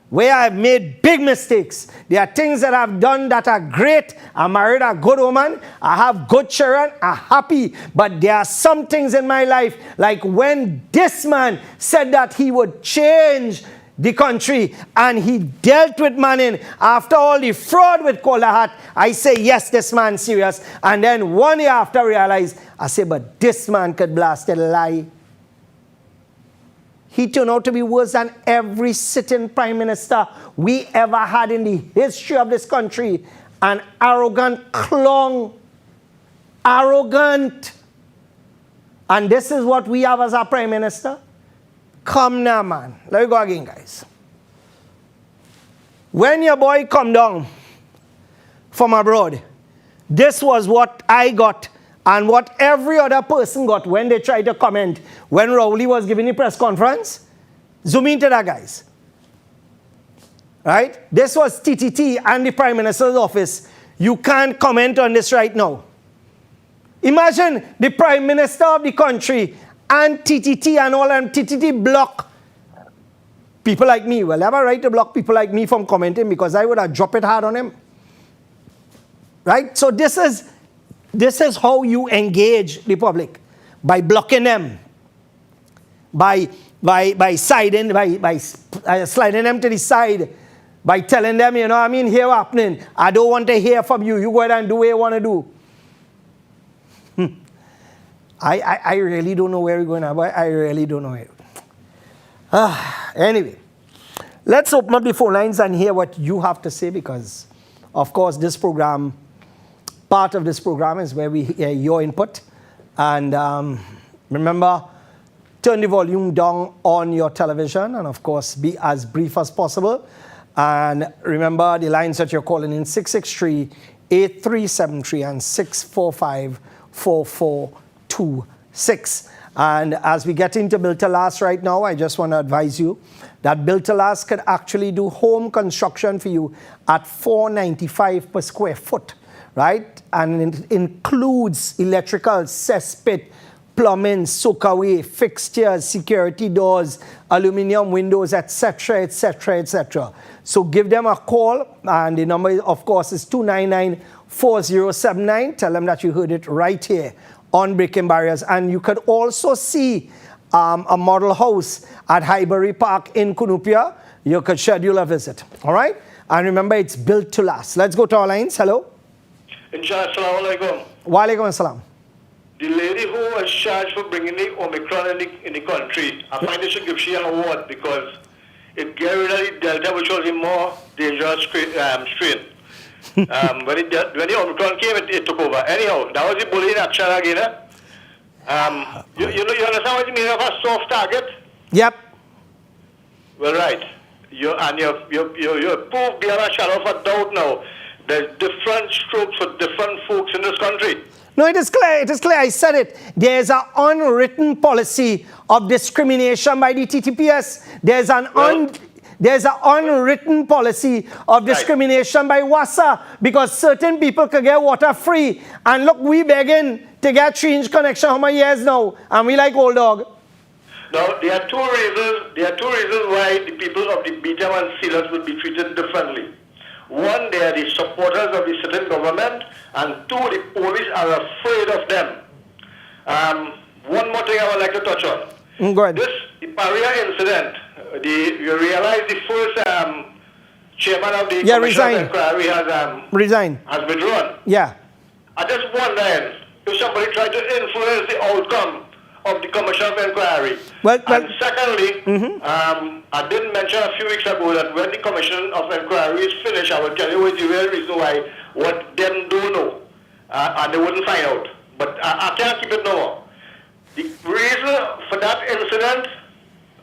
where I've made big mistakes. There are things that I've done that are great. I married a good woman. I have good children. I'm happy. But there are some things in my life, like when this man said that he would change the country and he dealt with Manning after all the fraud with Kolahat, I say, yes, this man's serious. And then 1 year after I realized, I say, but this man could blast a lie. He turned out to be worse than every sitting prime minister we ever had in the history of this country. An arrogant clown. Arrogant. And this is what we have as our prime minister? Come now, man. Let me go again, guys. When your boy come down from abroad, this was what I got and what every other person got when they tried to comment when Rowley was giving the press conference. Zoom into that, guys. Right? This was TTT and the Prime Minister's office. You can't comment on this right now. Imagine the Prime Minister of the country and TTT and all them. TTT block people like me. Well, I have a right to block people like me from commenting because I would have dropped it hard on him. Right? So this is how you engage the public, by blocking them, by sliding them to the side, by telling them, you know, I mean, here happening. I don't want to hear from you. You go ahead and do what you want to do. I really don't know where we're going now, but I really don't know where. Anyway, let's open up the phone lines and hear what you have to say, because, of course, this program, part of this program is where we hear your input. And remember, turn the volume down on your television and, of course, be as brief as possible. And remember the lines that you're calling in, 663-8373 and 645-4426. And as we get into Build to Last right now, I just want to advise you that Build to Last could actually do home construction for you at $495 per square foot, right? And it includes electrical, cesspit, plumbing, soakaway, fixtures, security doors, aluminum windows, etc., etc., etc. So give them a call, and the number, of course, is 299-4079. Tell them that you heard it right here on Breaking Barriers. And you could also see a model house at Highbury Park in Cunupia. You could schedule a visit, all right? And remember, it's built to last. Let's go to our lines. Hello. Assalamu alaikum. Wa alaikum assalam. The lady who was charged for bringing the Omicron in the country, I find they should give she an award, because it get rid of the Delta, which was a more dangerous strain. When the Omicron came, it took over. Anyhow, that was the bully in action again. You understand what you mean of a soft target? Yep. Well, right. You're proved beyond a shadow of a doubt now. There's different strokes for different folks in this country. No, it is clear. It is clear. I said it. There is an unwritten policy of discrimination by the TTPS. There's an There's an unwritten policy of discrimination by WASA because certain people could get water free. And look, we begging to get change connection how many years now? And we like old dog. Now, there are two reasons why the people of the Bijam and Sealers will be treated differently. One, they are the supporters of the certain government, and two, the police are afraid of them. One more thing I would like to touch on. Go ahead. The Paria incident, you realize the first chairman of the Commission of Inquiry has withdrawn. Yeah. I just wonder if somebody tried to influence the outcome of the Commission of Inquiry. And secondly, I did mention a few weeks ago that when the Commission of Inquiry is finished, I will tell you what the real reason why, what them do know, and they wouldn't find out. But I can't keep it no more. The reason for that incident,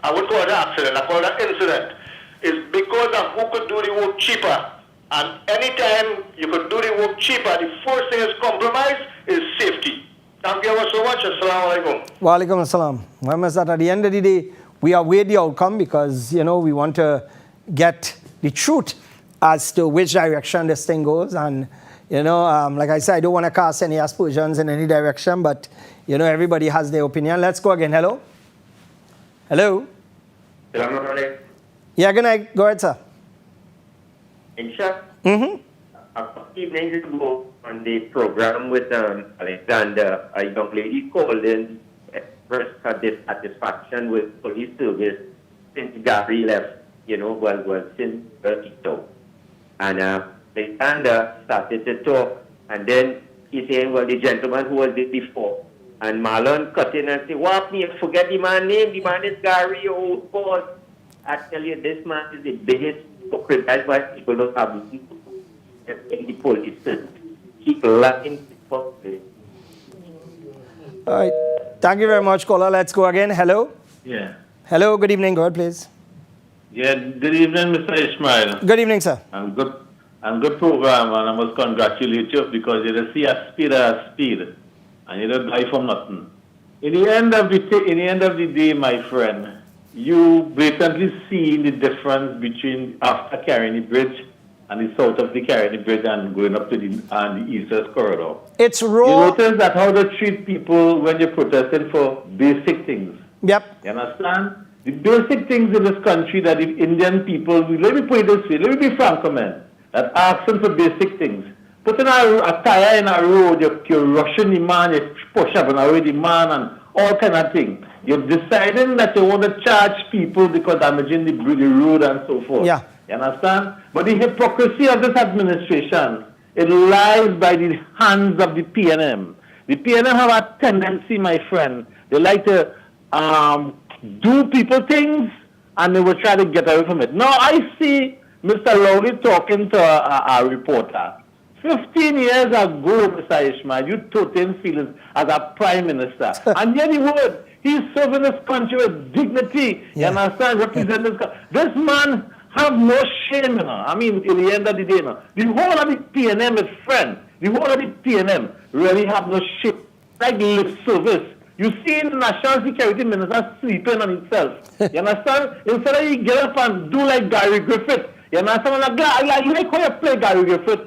I would call it an accident, I call it an incident, is because of who could do the work cheaper. And anytime you could do the work cheaper, the first thing is compromised is safety. Thank you so much. Assalamu alaikum. Wa alaikum assalam. Remember that at the end of the day, we await the outcome because, you know, we want to get the truth as to which direction this thing goes. And, you know, like I said, I don't want to cast any aspersions in any direction, but, you know, everybody has their opinion. Let's go again. Hello? Hello? Yeah, good night. Go ahead, sir. Insha? A couple evenings ago on the program with Alexander, a young lady called in, expressed her dissatisfaction with police service since Gary left, you know, since Tito. And Alexander started to talk, and then he said, well, the gentleman who was there before. And Marlon cut in and said, what, me, forget the man's name, the man is Gary, old boss. I tell you, this man is the biggest hypocrite. That's why people don't have in the police. Keep lying. All right. Thank you very much, caller. Let's go again. Hello? Yeah. Hello, good evening. Go ahead, please. Yeah, good evening, Mr. Ismail. Good evening, sir. And good program, and I must congratulate you because you don't see a speed, and you don't die from nothing. In the end of the day, my friend, you blatantly see the difference between after carrying the bridge and the south of the carrying bridge and going up to the eastern corridor. It's raw. You notice that how they treat people when you're protesting for basic things. Yep. You understand? The basic things in this country that the Indian people, let me put it this way, let me be frank, man, that asking for basic things. Putting a tire in a road, you're rushing the man, you push up and away the man and all kind of things. You're deciding that you want to charge people because damaging the road and so forth. Yeah. You understand? But the hypocrisy of this administration, it lies by the hands of the PNM. The PNM have a tendency, my friend, they like to do people things and they will try to get away from it. Now I see Mr. Lowry talking to a reporter. 15 years ago, Mr. Ishmael, you taught him feelings as a prime minister. And yet he's serving this country with dignity. You understand? Represent this country. This man have no shame, you know. I mean, in the end of the day, you know, the whole of the PNM is friend. The whole of the PNM really have no shame. Like lip service. You see the National Security Minister sleeping on himself. You understand? Instead of you get up and do like Gary Griffith. You understand? I like how you play Gary Griffith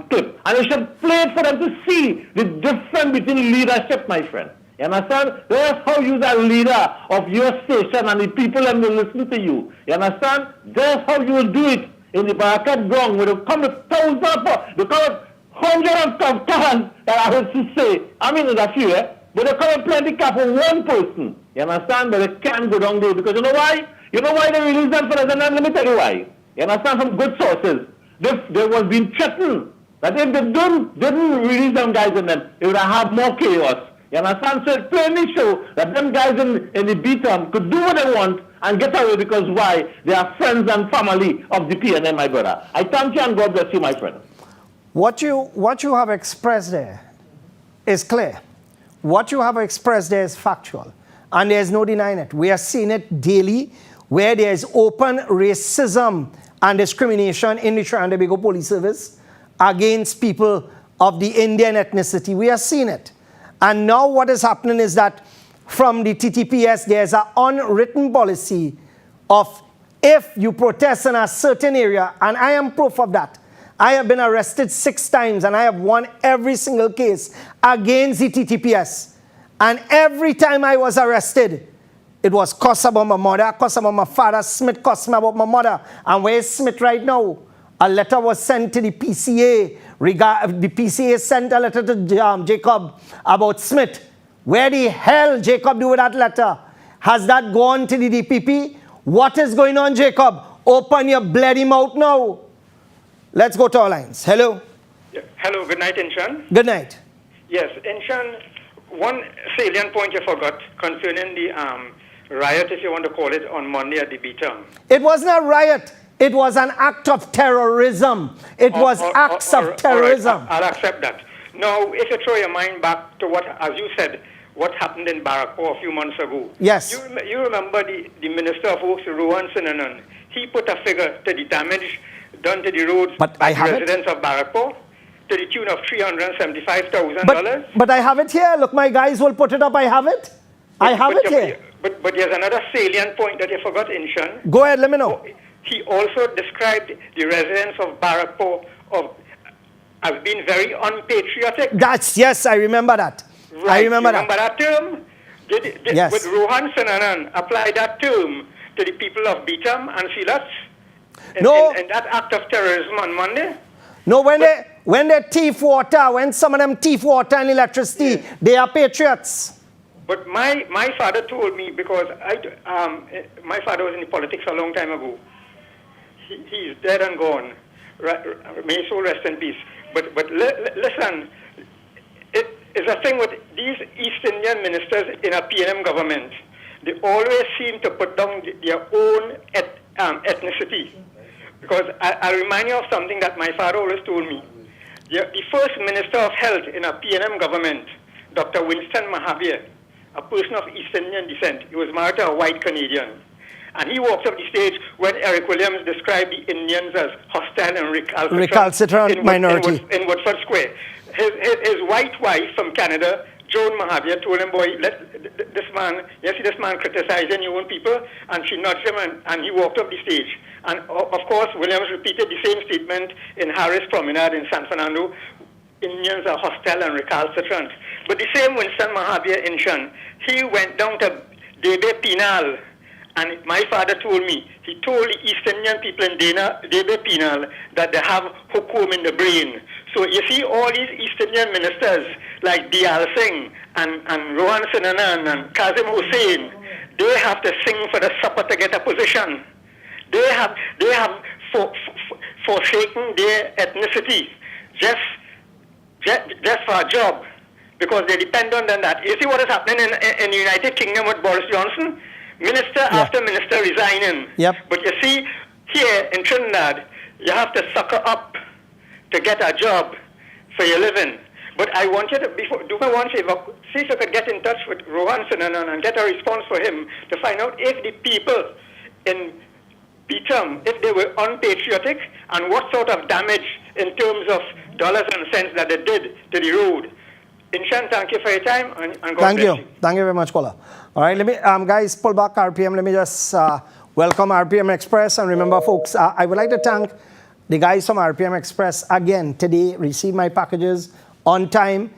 clip. And you should play it for them to see the difference between leadership, my friend. You understand? That's how you are leader of your station and the people that will listen to you. You understand? That's how you will do it in the Barakat ground where they come with thousands of, they come with hundreds of cans that I heard to say. I mean, there's a few, but they come and plenty cap for one person. You understand? But they can't go down there because you know why? You know why they release them for us? And let me tell you why. You understand? From good sources. They was being threatened that if they didn't release them guys in them, they would have more chaos. You understand? So it plainly show that them guys in the B-term could do what they want and get away because why? They are friends and family of the PNM, my brother. I thank you and God bless you, my friend. What you have expressed there is clear. What you have expressed there is factual. And there's no denying it. We are seeing it daily where there is open racism and discrimination in the Trinidad and Tobago Police Service against people of the Indian ethnicity. We are seeing it. And now what is happening is that from the TTPS, there's an unwritten policy of if you protest in a certain area, and I am proof of that. I have been arrested 6 times, and I have won every single case against the TTPS. And every time I was arrested, it was cuss about my mother, cuss about my father. Smith cussed me about my mother. And where's Smith right now? A letter was sent to the PCA. The PCA sent a letter to Jacob about Smith. Where the hell Jacob do with that letter? Has that gone to the DPP? What is going on, Jacob? Open your bloody mouth now. Let's go to our lines. Hello. Yeah. Hello, good night, Inshan. Good night. Yes, Inshan, one salient point you forgot concerning the riot, if you want to call it, on Monday at the Beaton. It wasn't a riot. It was an act of terrorism. It was acts of terrorism. Right, I'll accept that. Now, if you throw your mind back to what, as you said, what happened in Barrackpore a few months ago. Yes. You remember the Minister of Works, Rohan Sinanan. He put a figure to the damage done to the roads by the residents of Barrackpore to the tune of $375,000. But I have it here. Look, my guys will put it up. I have it. I have it here. But there's another salient point that you forgot, Inshan. Go ahead, let me know. He also described the residents of Barrackpore as being very unpatriotic. Yes, I remember that. Right. I remember that term? Yes. Would Rohan Sinanan apply that term to the people of Beaton and Silas? No. In that act of terrorism on Monday? No, when they thief water, when some of them thief water and electricity, they are patriots. But my father told me, because my father was in politics a long time ago. He's dead and gone. May his soul rest in peace. But listen, it's a thing with these East Indian ministers in a PNM government. They always seem to put down their own ethnicity. Because I'll remind you of something that my father always told me. The first Minister of Health in a PNM government, Dr. Winston Mahavir, a person of East Indian descent, he was married to a white Canadian. And he walked up the stage when Eric Williams described the Indians as hostile and recalcitrant minority in Woodford Square. His white wife from Canada, Joan Mahavir, told him, boy, this man criticizing your own people, and she nudged him, and he walked up the stage. And of course, Williams repeated the same statement in Harris Promenade in San Fernando. Indians are hostile and recalcitrant. But the same Winston Mahavir in Shan, he went down to Debe Penal, and my father told me, he told the East Indian people in Debe Penal that they have hukum in the brain. So you see all these East Indian ministers like Diyal Singh and Rohan Sinanan and Kazim Hussain, they have to sing for the supper to get a position. They have forsaken their ethnicity just for a job, because they depend on that. You see what is happening in the United Kingdom with Boris Johnson? Minister after minister resigning. Yep. But you see, here in Trinidad, you have to sucker up to get a job for your living. But I want you to, do me one favor, see if you could get in touch with Rohan Sinanan and get a response for him to find out if the people in Beaton, if they were unpatriotic, and what sort of damage in terms of dollars and cents that they did to the road. Inshan, thank you for your time, and God Thank bless you. Thank you very much, caller. All right, let me, guys, pull back RPM. Let me just welcome RPM Express. And remember, folks, I would like to thank the guys from RPM Express again today. Received my packages on time,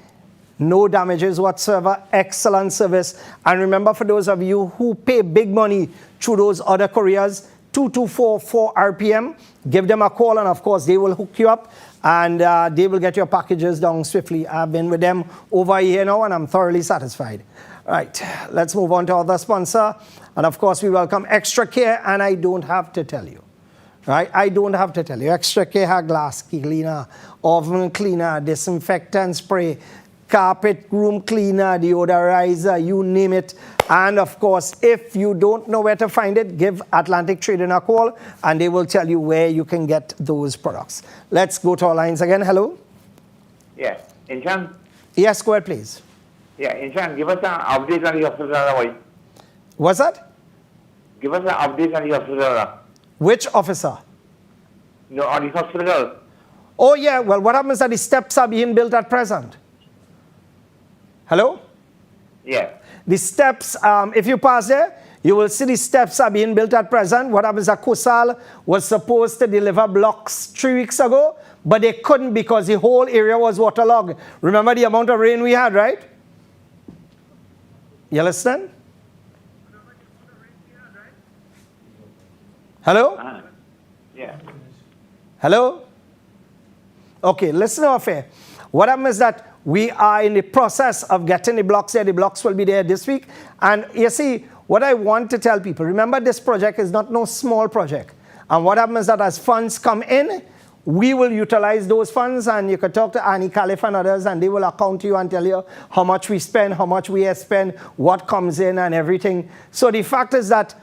no damages whatsoever, excellent service. And remember, for those of you who pay big money through those other couriers, 2244 RPM, give them a call, and of course they will hook you up, and they will get your packages down swiftly. I've been with them over a year now, and I'm thoroughly satisfied. All right, let's move on to our other sponsor, and of course we welcome Extra Care, and I don't have to tell you. Right? I don't have to tell you. Extra Care has glass cleaner, oven cleaner, disinfectant spray, carpet room cleaner, deodorizer, you name it. And of course, if you don't know where to find it, give Atlantic Trading a call, and they will tell you where you can get those products. Let's go to our lines again. Hello? Yeah. Inshan? Yes, go ahead, please. Yeah, Inshan, give us an update on the hospital. What's that? Give us an update on the hospital. Which officer? No, on the hospital. Oh, yeah. Well, what happens is that the steps are being built at present. Hello? Yeah. The steps, if you pass there, You will see the steps are being built at present. What happens at Kusal was supposed to deliver blocks 3 weeks ago, but they couldn't because the whole area was waterlogged. Remember the amount of rain we had, right? You understand? Hello? Yeah. Hello? Okay, listen up here. What happens is that we are in the process of getting the blocks there. The blocks will be there this week. And you see, what I want to tell people, remember this project is not no small project. And what happens is that as funds come in, we will utilize those funds, and you can talk to Annie Caliph and others, and they will account to you and tell you how much we spend, how much we spend, what comes in and everything. So the fact is that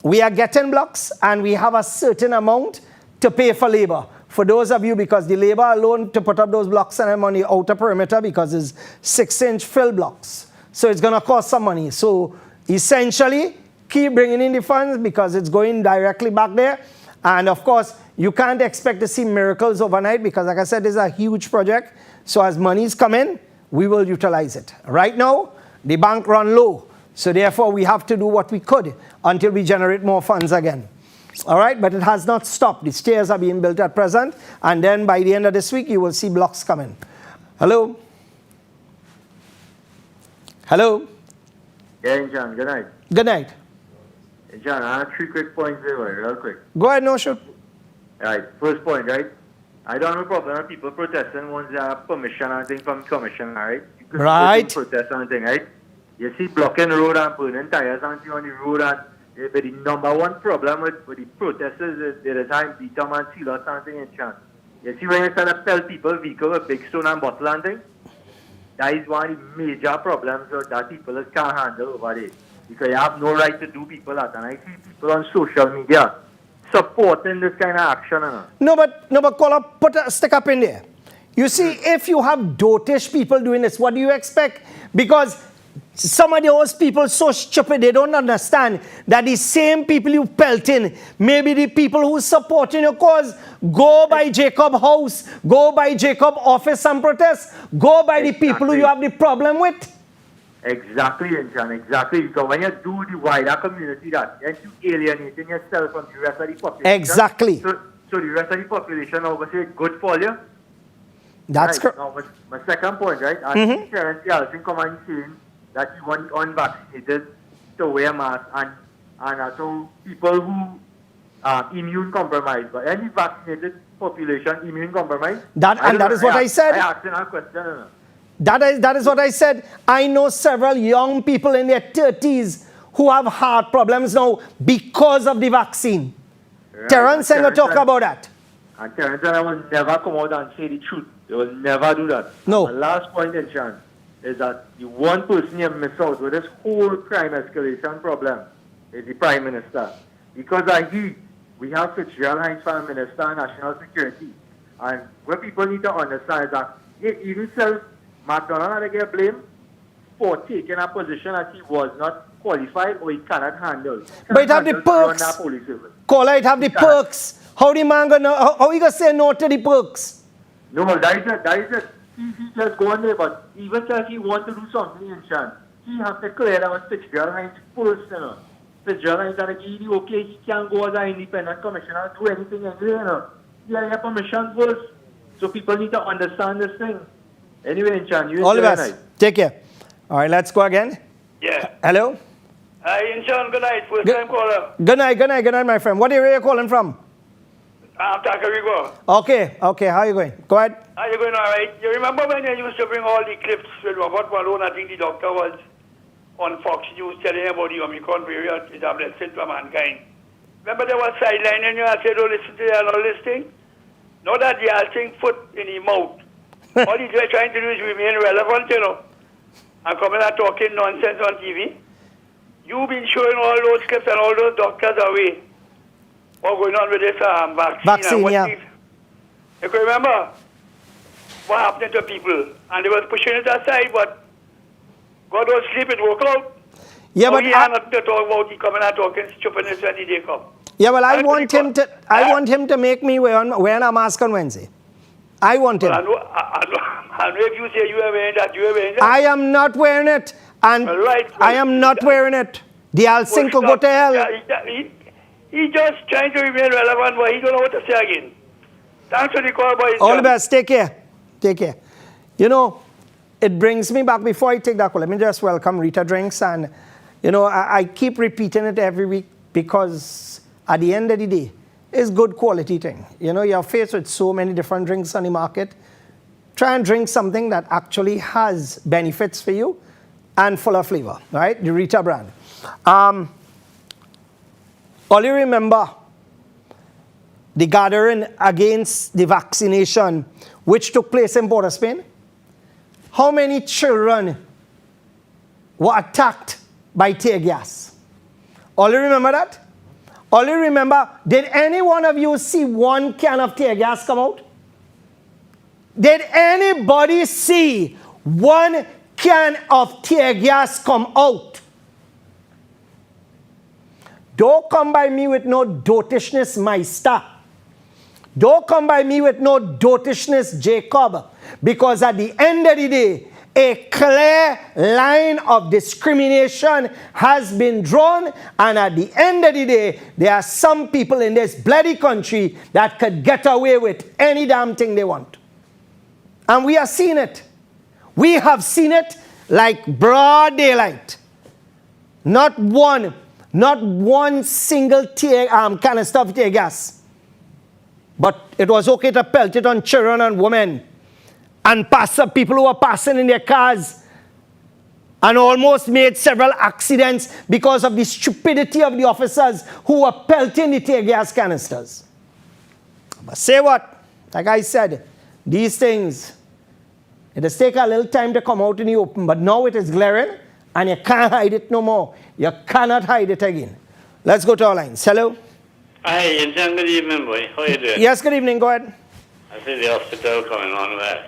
we are getting blocks, and we have a certain amount to pay for labor. For those of you, because the labor alone to put up those blocks and them on the outer perimeter, because it's 6-inch fill blocks. So it's going to cost some money. So essentially, keep bringing in the funds because it's going directly back there. And of course, you can't expect to see miracles overnight because, like I said, this is a huge project. So as monies come in, we will utilize it. Right now, the bank run low. So therefore, we have to do what we could until we generate more funds again. All right, but it has not stopped. The stairs are being built at present. And then by the end of this week, you will see blocks coming. Hello? Hello? Yeah, John, good night. Good night. John, I have 3 quick points here, real quick. Go ahead, no shoot. All right, first point, right? I don't have a problem with people protesting once they have permission and thing from commission, right? You could Right. protest and thing, right? You see blocking road and burning tires and thing on the road, and but the number one problem with the protesters is there is time beat them and seal or something in chance. You see when you start to tell people vehicle with big stone and bottle and thing, that is one of the major problems that people can't handle over there. Because you have no right to do people that. And I see people on social media supporting this kind of action. No, but call up, stick up in there. You see, if you have dotish people doing this, what do you expect? Because some of those people so stupid, they don't understand that the same people you pelt in, maybe the people who supporting your cause, go by Jacob House, go by Jacob office and protest, go by the people who you have the problem with. Exactly, John, exactly. Because when you do the wider community that, then you alienating yourself from the rest of the population. Exactly. So the rest of the population obviously good for you. That's correct. Now, my second point, right? I think Terence Yalcin come and saying that you want unvaccinated to wear masks and also people who are immune compromised. But any vaccinated population immune compromised? That is what I said. I asked that question. That is what I said. I know several young people in their 30s who have heart problems now because of the vaccine. Right. Terence ain't going to talk about that. And Terence and I will never come out and say the truth. They will never do that. No. The last point in Chan is that the one person you miss out with this whole crime escalation problem is the Prime Minister. Because we have Fitzgerald Hines Prime Minister and National Security. And what people need to understand is that even self McDonald had to get blamed for taking a position that he was not qualified or he cannot handle. But it have the perks. Caller, it have the perks. How the man gonna, how he gonna say no to the perks? No, that is it. He just go on there, but even if he want to do something in Chan, he has to clear that with Fitzgerald Hines first, you know. Fitzgerald Hines had to give you okay, he can't go as an independent commissioner and do anything anyway, you know. He had to get permission first. So people need to understand this thing. Anyway, Chan, you all the best. Take care. All right, let's go again. Yeah. Hello? Hi, Inchan, good night. First time caller. Good night, my friend. What area are you calling from? I'm Takarigo. Okay, how are you going? Go ahead. Are you going all right? You remember when you used to bring all the clips with Robert Malone? I think the doctor was on Fox News telling about the Omicron variant is a blessing for mankind. Remember there was sidelining you and said, don't listen to that, not listening? Now that they are saying foot in the mouth. All these are trying to do is remain relevant, you know, and coming and talking nonsense on TV. You've been showing all those clips and all those doctors away. What's going on with this vaccine? Yeah. You can remember what happened to people, and they were pushing it aside, but God was sleep, it worked out. Yeah, but he had nothing to talk about. He coming and talking stupidness when he come. Yeah, well, I want him to make me wear a mask on Wednesday. I want him. I know if you say you are wearing that, you are wearing that. I am not wearing it. And right. I am not wearing it. The Alcinco go to hell. He just trying to remain relevant, but he don't know what to say again. Thanks for the call, boys. All the best. Take care. Take care. You know, it brings me back, before I take that call, let me just welcome Rita Drinks. And, you know, I keep repeating it every week because at the end of the day, it's good quality thing. You know, you're faced with so many different drinks on the market. Try and drink something that actually has benefits for you and full of flavor, right? The Rita brand. All you remember the gathering against the vaccination which took place in Port of Spain? How many children were attacked by tear gas? All you remember that? All you remember, did any one of you see one can of tear gas come out? Did anybody see one can of tear gas come out? Don't come by me with no dotishness, Meister. Don't come by me with no dotishness, Jacob. Because at the end of the day, a clear line of discrimination has been drawn, and at the end of the day, there are some people in this bloody country that could get away with any damn thing they want. And we have seen it. We have seen it like broad daylight. Not one single canister of tear gas. But it was okay to pelt it on children and women and people who were passing in their cars, and almost made several accidents because of the stupidity of the officers who were pelting the tear gas canisters. But say what? Like I said, these things, it has taken a little time to come out in the open, but now it is glaring and you can't hide it no more. You cannot hide it again. Let's go to our lines. Hello? Hi, Injan, good evening, boy. How are you doing? Yes, good evening. Go ahead. I see the hospital coming on well.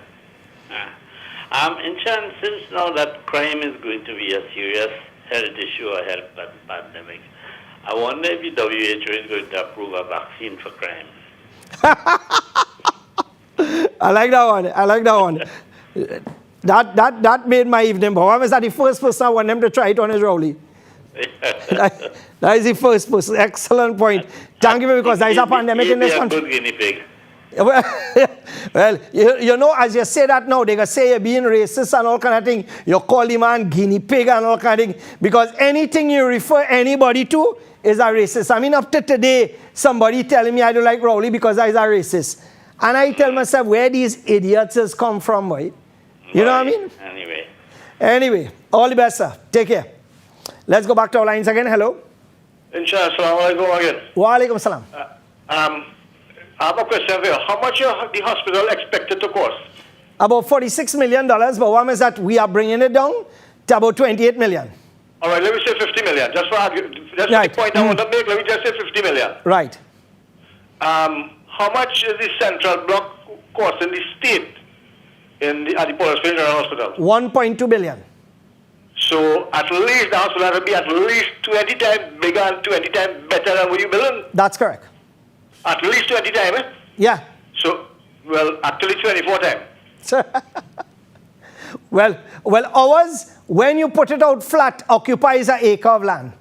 Injan, since now that crime is going to be a serious health issue or health pandemic, I wonder if the WHO is going to approve a vaccine for crime. I like that one. I like that one. That made my evening. But was that the first person I want them to try it on his Rowley? That is the first person. Excellent point. Thank you, because there is a pandemic in this country. Good guinea pig. Well, you know, as you say that now, they're going to say you're being racist and all kind of thing. You call the man guinea pig and all kind of thing. Because anything you refer anybody to is a racist. I mean, up to today, somebody telling me I don't like Rowley because I is a racist. And I tell myself, where these idiots has come from, boy? You know what I mean? Anyway, all the best, sir. Take care. Let's go back to our lines again. Hello? Inshallah, assalamu alaikum again. Wa alaikum salam. I have a question for you. How much is the hospital expected to cost? About $46 million, but one is that we are bringing it down to about $28 million. All right, let me say 50 million. That's the point I want to make. Let me just say 50 million. Right. How much is the central block cost in the state at the Port of Spain General Hospital? 1.2 billion. So at least the hospital will be at least 20 times bigger and 20 times better than what you building? That's correct. At least 20 times, eh? Yeah. So, well, actually 24 times. Well, ours, when you put it out flat, occupies an acre of land.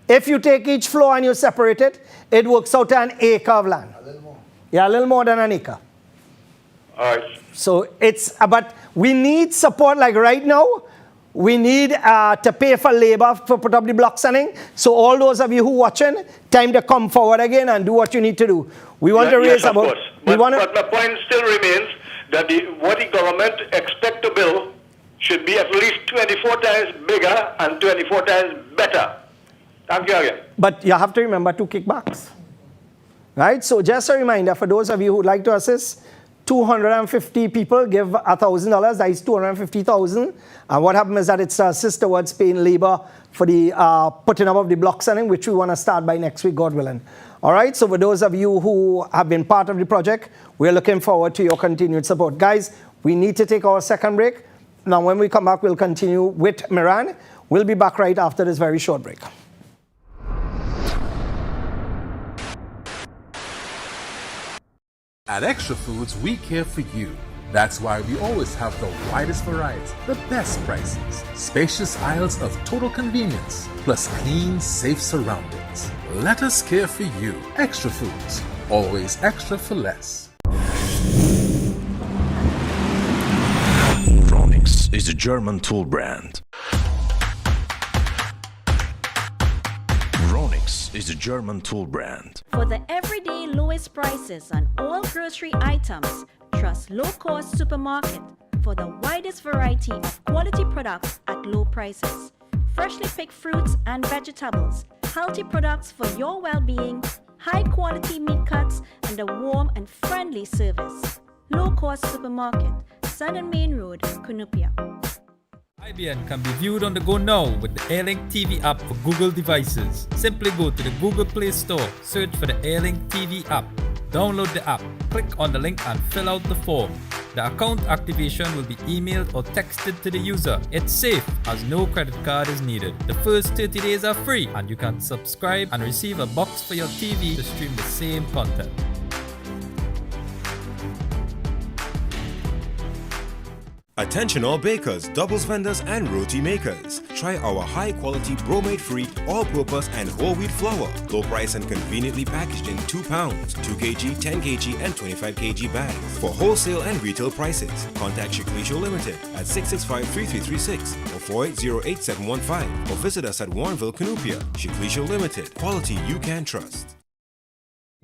If you take each floor and you separate it, it works out an acre of land. A little more. Yeah, a little more than an acre. All right. So it's, but we need support like right now. We need to pay for labor to put up the block sending. So all those of you who are watching, time to come forward again and do what you need to do. We want to raise about... But my point still remains that what the government expects to build should be at least 24 times bigger and 24 times better. Thank you again. But you have to remember 2 kickbacks. Right? So just a reminder for those of you who would like to assist, 250 people give $1,000, that is 250,000. And what happens is that it's assist towards paying labor for the putting up of the block selling, which we want to start by next week, God willing. All right, so for those of you who have been part of the project, we're looking forward to your continued support. Guys, we need to take our second break. Now, when we come back, we'll continue with Miran. We'll be back right after this very short break. At Extra Foods, we care for you. That's why we always have the widest variety, the best prices, spacious aisles of total convenience, plus clean, safe surroundings. Let us care for you. Extra Foods, always extra for less. Ronix is a German tool brand. Ronix is a German tool brand. For the everyday lowest prices on all grocery items, trust Low Cost Supermarket for the widest variety of quality products at low prices. Freshly picked fruits and vegetables, healthy products for your well-being, high quality meat cuts, and a warm and friendly service. Low Cost Supermarket, Southern Main Road, Cunupia. IBN can be viewed on the go now with the Airlink TV app for Google devices. Simply go to the Google Play Store, search for the Airlink TV app, download the app, click on the link and fill out the form. The account activation will be emailed or texted to the user. It's safe as no credit card is needed. The first 30 days are free and you can subscribe and receive a box for your TV to stream the same content. Attention all bakers, doubles vendors and roti makers. Try our high quality bromate free, all purpose and whole wheat flour. Low price and conveniently packaged in 2 pounds, 2 kg, 10 kg and 25 kg bags. For wholesale and retail prices, contact Shiklisho Limited at 665-3336 or 4808-715 or visit us at Warrenville, Cunupia. Shiklisho Limited, quality you can trust.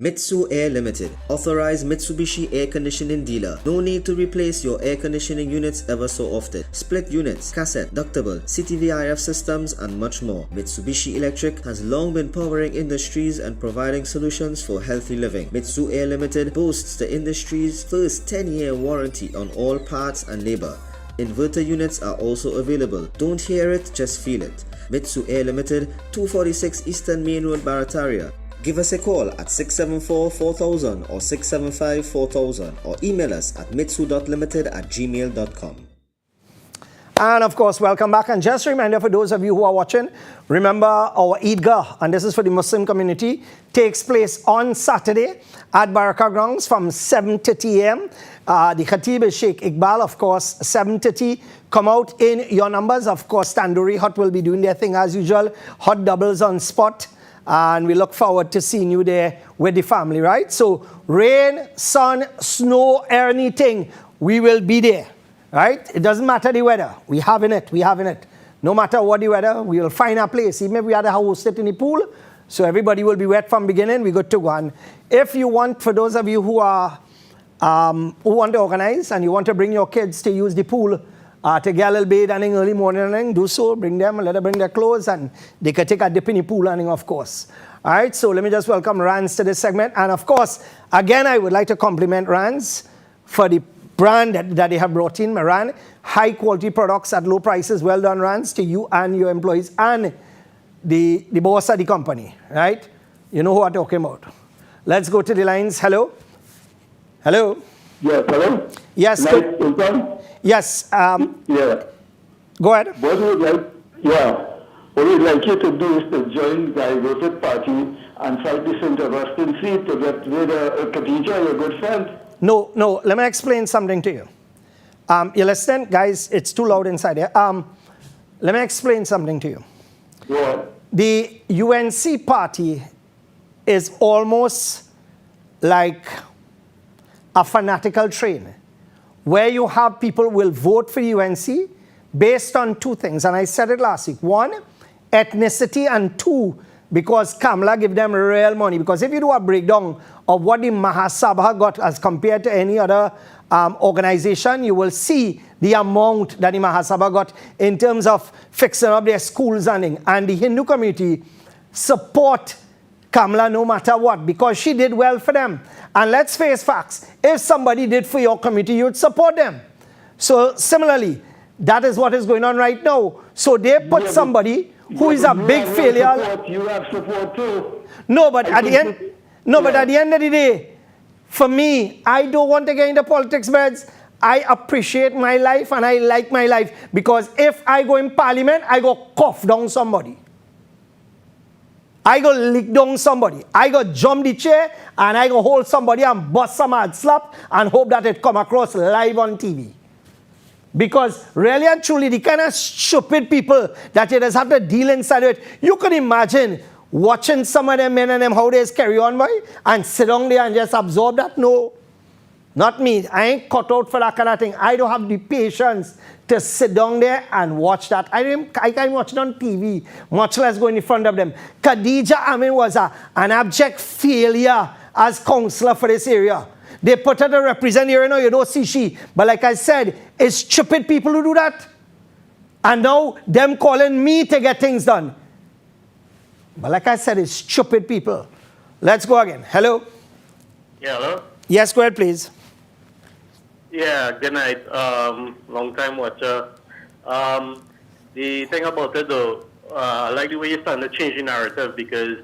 Mitsu Air Limited, authorized Mitsubishi air conditioning dealer. No need to replace your air conditioning units ever so often. Split units, cassette, ductable, CTVIF systems and much more. Mitsubishi Electric has long been powering industries and providing solutions for healthy living. Mitsu Air Limited boasts the industry's first 10-year warranty on all parts and labor. Inverter units are also available. Don't hear it, just feel it. Mitsu Air Limited, 246 Eastern Main Road, Barataria. Give us a call at 674-4000 or 675-4000 or email us at mitsu.limited@gmail.com. And of course, welcome back. And just a reminder for those of you who are watching, remember our Eidgah, and this is for the Muslim community, takes place on Saturday at Baraka Grounds from 7:30 a.m. The Khatib is Sheikh Iqbal, of course, 7:30. Come out in your numbers. Of course, Tandoori Hut will be doing their thing as usual. Hot doubles on spot. And we look forward to seeing you there with the family, right? So rain, sun, snow, anything, we will be there, right? It doesn't matter the weather. We having it. No matter what the weather, we will find a place. Even if we had a house sit in the pool, so everybody will be wet from beginning, we're good to go. And if you want, for those of you who are who want to organize and you want to bring your kids to use the pool, to get a little bathe and early morning, do so, bring them, let them bring their clothes, and they can take a dip in the pool, of course. All right, so let me just welcome Rans to this segment. And of course, again, I would like to compliment Rans for the brand that they have brought in, Maran. High quality products at low prices. Well done, Rans, to you and your employees and the boss of the company, right? You know who I'm talking about. Let's go to the lines. Hello? Hello? Yes, hello? Yes. Yes. Yeah. Go ahead. What we'd like you to do is to join the Voted Party and fight the St. Augustine seat to get rid of Khadija, your good friend. No. Let me explain something to you. You listen, guys, it's too loud inside here. Let me explain something to you. What? The UNC party is almost like a fanatical train, where you have people will vote for UNC based on 2 things. And I said it last week. 1, ethnicity, and 2, because Kamala give them real money. Because if you do a breakdown of what the Mahasabha got as compared to any other organization, you will see the amount that the Mahasabha got in terms of fixing up their schools and the Hindu community support Kamala no matter what, because she did well for them. And let's face facts, if somebody did for your community, you'd support them. So similarly, that is what is going on right now. So they put somebody who is a big failure. You have support too. No, but at the end of the day, for me, I don't want to get into politics, birds. I appreciate my life and I like my life, because if I go in parliament, I go cough down somebody. I go lick down somebody. I go jump the chair and I go hold somebody and bust some hard slap and hope that it come across live on TV. Because really and truly, the kind of stupid people that you just have to deal inside of it, you can imagine watching some of them men and them how they carry on, boy, and sit down there and just absorb that. No, not me. I ain't cut out for that kind of thing. I don't have the patience to sit down there and watch that. I can't watch it on TV, much less go in front of them. Khadija Amin was an abject failure as councillor for this area. They put her to represent here, you don't see she. But like I said, it's stupid people who do that. And now them calling me to get things done. But like I said, it's stupid people. Let's go again. Hello? Yeah, hello? Yes, go ahead, please. Yeah, good night. Long time watcher. The thing about it though, I like the way you're starting to change the narrative, because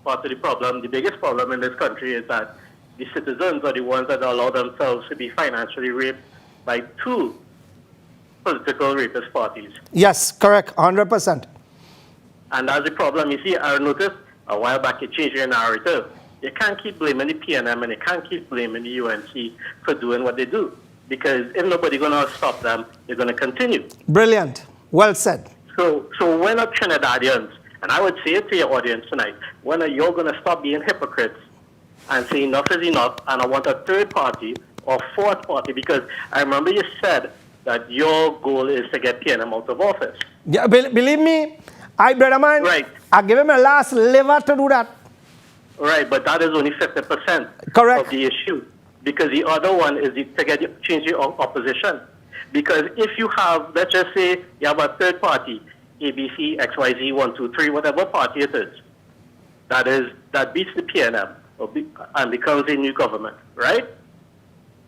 part of the problem, the biggest problem in this country is that the citizens are the ones that allow themselves to be financially raped by two political rapist parties. Yes, correct, 100%. And that's the problem. You see, I noticed a while back you changed your narrative. You can't keep blaming the PNM and you can't keep blaming the UNC for doing what they do. Because if nobody's going to stop them, they're going to continue. Brilliant. Well said. So when are Trinidadians, and I would say it to your audience tonight, when are you going to stop being hypocrites and say enough is enough, and I want a third party or fourth party? Because I remember you said that your goal is to get PNM out of office. Yeah, believe me, brother man, right. I give him a last liver to do that. Right, but that is only 50% Correct. of the issue. Because the other one is to change your opposition. Because if you have, let's just say, you have a third party, ABC, XYZ, 1, 2, 3, whatever party it is, that beats the PNM and becomes a new government, right?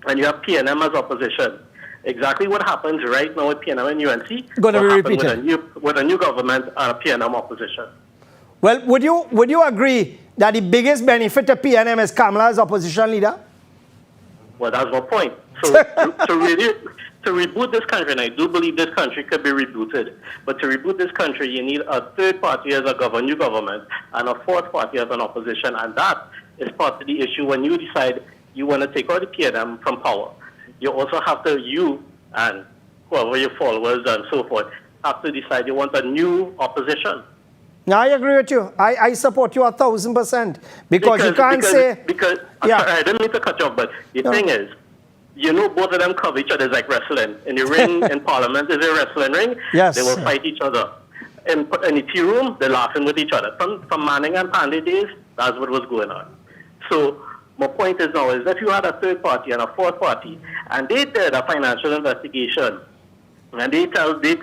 And you have PNM as opposition. Exactly what happens right now with PNM and UNC Gonna be repeated. With a new government and a PNM opposition. Well, would you agree that the biggest benefit to PNM is Kamala as opposition leader? Well, that's my point. So to reboot this country, and I do believe this country could be rebooted, but to reboot this country, you need a third party as a new government and a fourth party as an opposition, and that is part of the issue when you decide you want to take out the PNM from power. You also have to, you and whoever your followers and so forth, have to decide you want a new opposition. No, I agree with you. I support you 1,000%. Because you can't say... Yeah. Sorry, I didn't mean to cut you off, but the thing is, you know both of them cover each other like wrestling. In the ring in Parliament is a wrestling ring. Yes. They will fight each other. In the tea room, they're laughing with each other. From Manning and Pandey days, that's what was going on. So my point is now is if you had a third party and a fourth party, and they did a financial investigation, and they tell the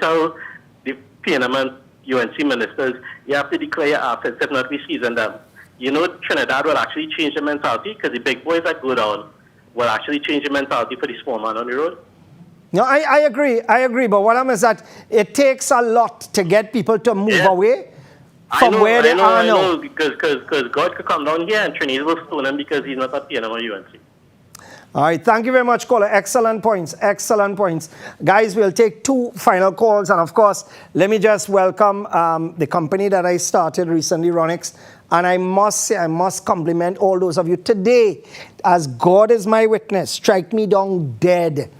PNM and UNC ministers, you have to declare your assets, if not, we season them. You know, Trinidad will actually change the mentality, because the big boys that go down will actually change the mentality for the small man on the road. No, I agree. But what I'm is that it takes a lot to get people to move away from where they are now. I know, because God could come down here and Trinidad will stone him because he's not a PNM or UNC. All right, thank you very much, caller. Excellent points, excellent points. Guys, we'll take 2 final calls. And of course, let me just welcome the company that I started recently, Ronix. And I must say, I must compliment all those of you. Today, as God is my witness, strike me down dead.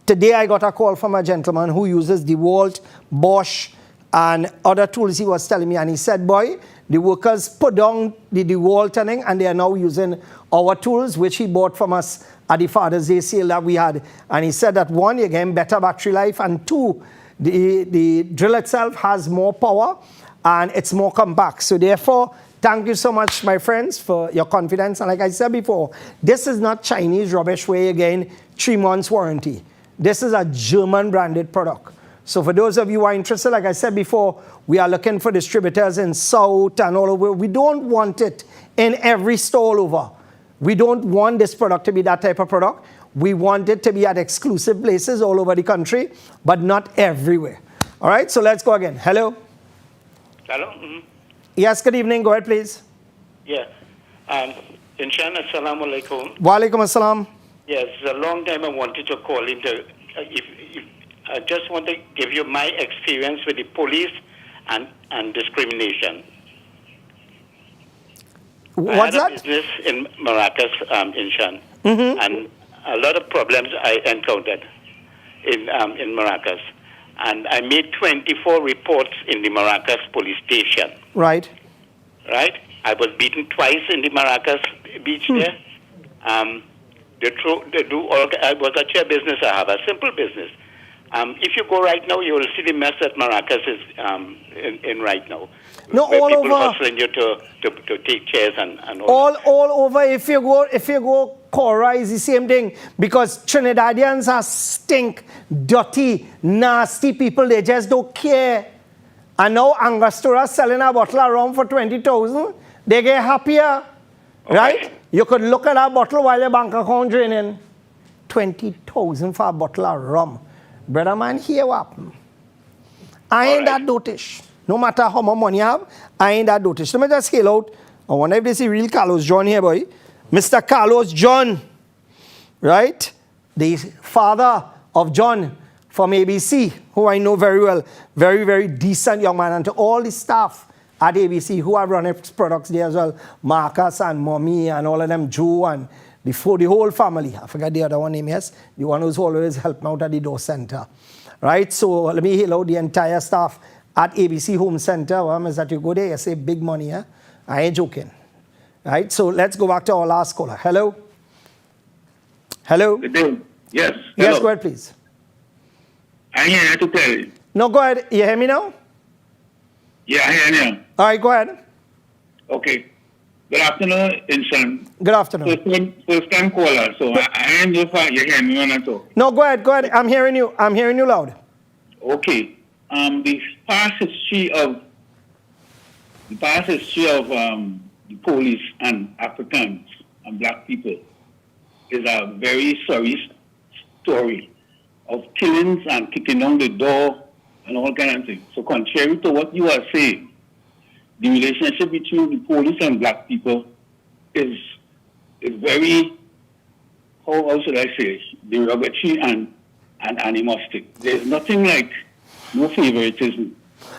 Today, I got a call from a gentleman who uses DeWalt, Bosch, and other tools he was telling me. And he said, boy, the workers put down the DeWalt and they are now using our tools, which he bought from us at the Father's Day sale that we had. And he said that 1, you're getting better battery life, and 2, the drill itself has more power and it's more compact. So therefore, thank you so much, my friends, for your confidence. And like I said before, this is not Chinese rubbish where you gain 3 months warranty. This is a German branded product. So for those of you who are interested, like I said before, we are looking for distributors in South and all over. We don't want it in every store all over. We don't want this product to be that type of product. We want it to be at exclusive places all over the country, but not everywhere. All right, so let's go again. Hello? Hello? Mm-hmm. Yes, good evening. Go ahead, please. Yeah. Inshan, assalamu alaikum. Wa alaikum assalam. Yes, it's a long time I wanted to call in. I just want to give you my experience with the police and discrimination. What's I had that? a business in Maracas, in Shan, Mm-hmm. and a lot of problems I encountered in Maracas. And I made 24 reports in the Maracas police station. Right. Right? I was beaten twice in the Maracas beach there. They do all. I was actually a business. I have a simple business. If you go right now, you will see the mess that Maracas is in right now. No, where all people over. hustling you to take chairs and all. All over. If you go Cora, is the same thing, because Trinidadians are stink, dirty, nasty people. They just don't care. And now Angostura selling a bottle of rum for 20,000. They get happier, right? You could look at that bottle while your bank account draining. 20,000 for a bottle of rum. Brother man, here what? I ain't that dotish. No matter how much money you have, I ain't that dotish. Let me just hail out. I wonder if they see real Carlos John here, boy. Mr. Carlos John, right? The father of John from ABC, who I know very well. Very, very decent young man. And to all the staff at ABC who have run its products there as well. Marcus and Mommy and all of them, Joe and the whole family. I forgot the other one name, yes. The one who's always helped me out at the door center. Right? So let me hail out the entire staff at ABC Home Center. Well, is that you go there, you say big money, eh? I ain't joking. Right? So let's go back to our last caller. Hello? Hello? Good day. Yes. Yes, Hello. go ahead, please. I'm here to tell you. No, go ahead. You hear me now? Yeah, I hear you. All right, go ahead. Okay. Good afternoon, Insan. Good afternoon. First time caller, so I ain't just you hear me when I talk. No, go ahead, go ahead. I'm hearing you loud. Okay. The past history of the police and Africans and black people is a very sorry story of killings and kicking down the door and all kind of things. So contrary to what you are saying, the relationship between the police and black people is very, how should I say, derogatory and animalistic. There's nothing like no favoritism.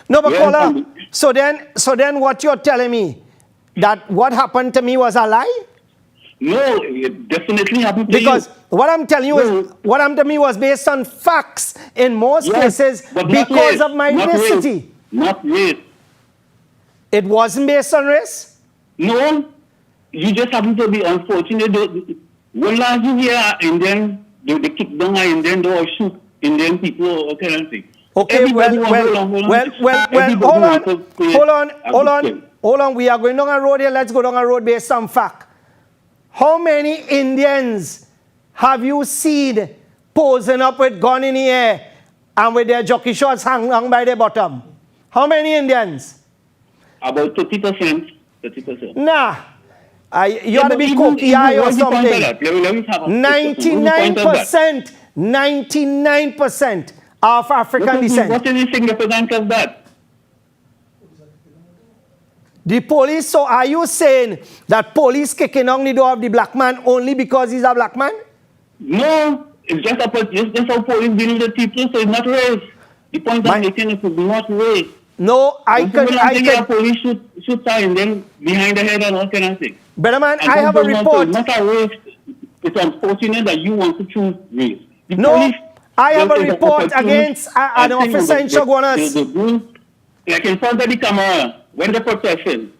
No, but caller, so then what you're telling me, that what happened to me was a lie? No, it definitely happened to you. Because what I'm telling you was based on facts in most cases because of my ethnicity. Not race. It wasn't based on race? No, you just happen to be unfortunate. One last year, Indian, they kick down an Indian door or shoot Indian people or kind of thing. Okay, hold on. We are going down a road here. Let's go down a road based on fact. How many Indians have you seen posing up with gun in the air and with their jockey shorts hung by their bottom? How many Indians? About 30%. 30%. Nah. You ought to be cookie eye or something. 99% of African descent. What is the significance of that? The police, so are you saying that police kicking on the door of the black man only because he's a black man? No, it's just how police deal with the people, so it's not race. The point I'm making is it's not race. No, I can. Police shoot and then behind the head and all kind of things. Better man, I have a report. It's not a race. It's unfortunate that you want to choose race. No, I have a report against an officer in Shogunas. Like in front of the camera, when they're protesting.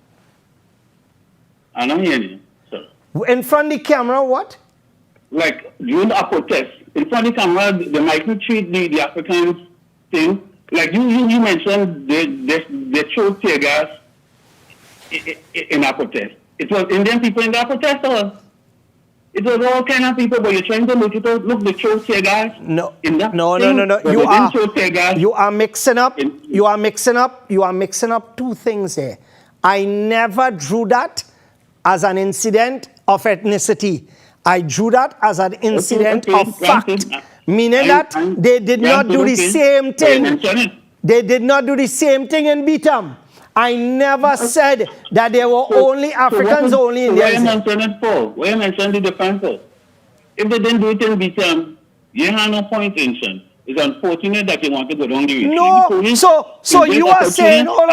I don't hear you, sir. In front of the camera, what? Like during a protest, in front of the camera, they might not treat the African thing. Like you mentioned, they throw tear gas in a protest. It was Indian people in that protest, or it was all kind of people, but you're trying to look the throw tear gas. No. You are mixing up two things here. I never drew that as an incident of ethnicity. I drew that as an incident of fact. Meaning that they did not do the same thing. They did not do the same thing in Beatam. I never said that there were only Africans, only Indians. Why you mentioned the defense for? If they didn't do it in Beatam, you have no point in it. It's unfortunate that you want to go down the road. No, so you are saying, hold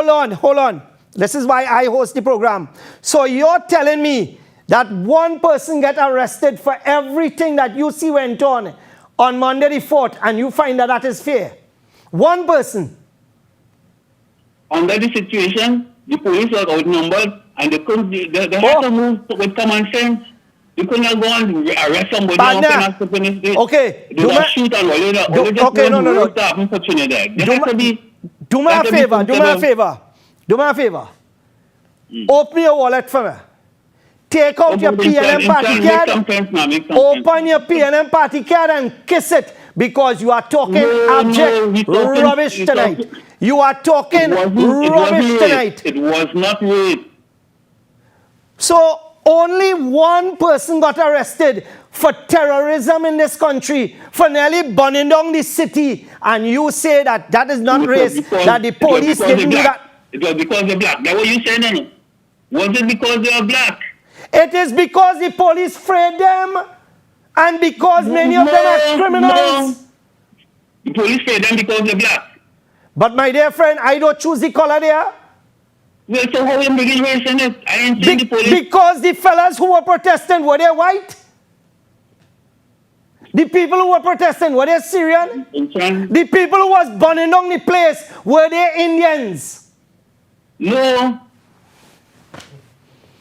on. This is why I host the program. So you're telling me that one person get arrested for everything that you see went on Monday the 4th, and you find that that is fair? One person. Under the situation, the police was outnumbered, and they had to move with common sense. You couldn't go and arrest somebody on penalty. Okay. Do not shoot and do me a favor. Open your wallet for me. Take out your PNM party card. Open your PNM party card and kiss it, because you are talking abject rubbish tonight. You are talking rubbish tonight. It was not rape. So only one person got arrested for terrorism in this country, for nearly burning down the city, and you say that that is not race, that the police didn't do that. It was because they're black. That's what you said, then. Was it because they are black? It is because the police freed them, and because many of them are criminals. The police freed them because they're black. But my dear friend, I don't choose the color there. Well, so how you bringing race in it? I ain't seen the police. Because the fellas who were protesting, were they white? The people who were protesting, were they Syrian? The people who was burning down the place, were they Indians? No.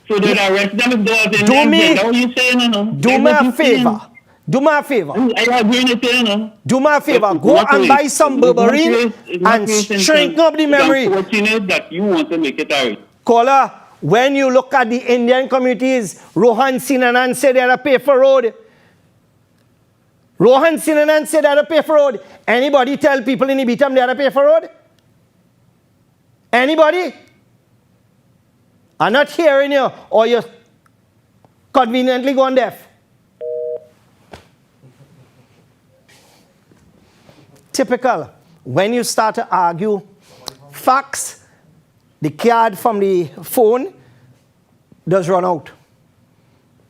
So they arrest them if they was Indians. That's what you saying, no? Do me a favor. Do me a favor. I agree with you, no? Do me a favor. Go and buy some berberine and strengthen up the memory. It's unfortunate that you want to make it right. Caller, when you look at the Indian communities, Rohan Sinanan said they had to pay for road. Rohan Sinanan said they had to pay for road. Anybody tell people in Ibitam they had to pay for road? Anybody? I'm not hearing you, or you're conveniently gone deaf. Typical. When you start to argue facts, the card from the phone does run out.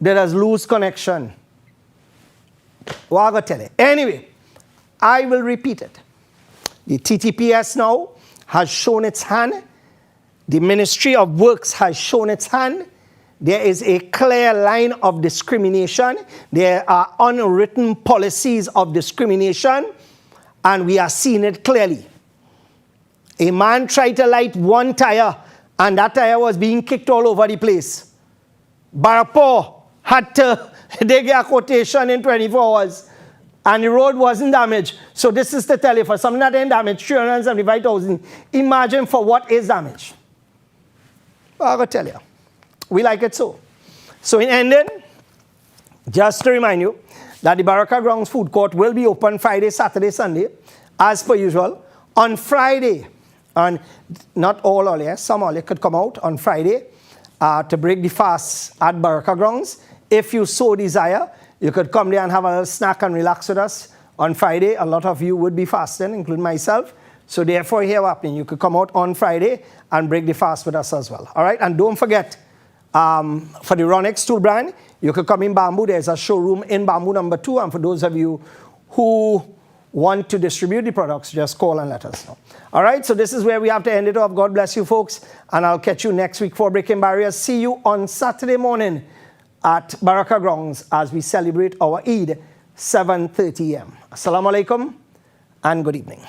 There does lose connection. What I'm going to tell you. Anyway, I will repeat it. The TTPS now has shown its hand. The Ministry of Works has shown its hand. There is a clear line of discrimination. There are unwritten policies of discrimination, and we are seeing it clearly. A man tried to light one tire, and that tire was being kicked all over the place. Barapo had to they get a quotation in 24 hours, and the road wasn't damaged. So this is to tell you, for something that ain't damaged, 375,000. Imagine for what is damaged. I'm going to tell you. We like it so. So in ending, just to remind you that the Baraka Grounds Food Court will be open Friday, Saturday, Sunday, as per usual. On Friday, and not all Ollie, some Ollie could come out on Friday to break the fast at Baraka Grounds. If you so desire, you could come there and have a little snack and relax with us on Friday. A lot of you would be fasting, including myself. So therefore, here happening, you could come out on Friday and break the fast with us as well. All right, and don't forget, for the Ronix tool brand, you could come in Bamboo. There's a showroom in Bamboo number 2. And for those of you who want to distribute the products, just call and let us know. All right, so this is where we have to end it off. God bless you, folks. And I'll catch you next week for Breaking Barriers. See you on Saturday morning at Baraka Grounds as we celebrate our Eid, 7:30 a.m. Assalamu alaikum and good evening.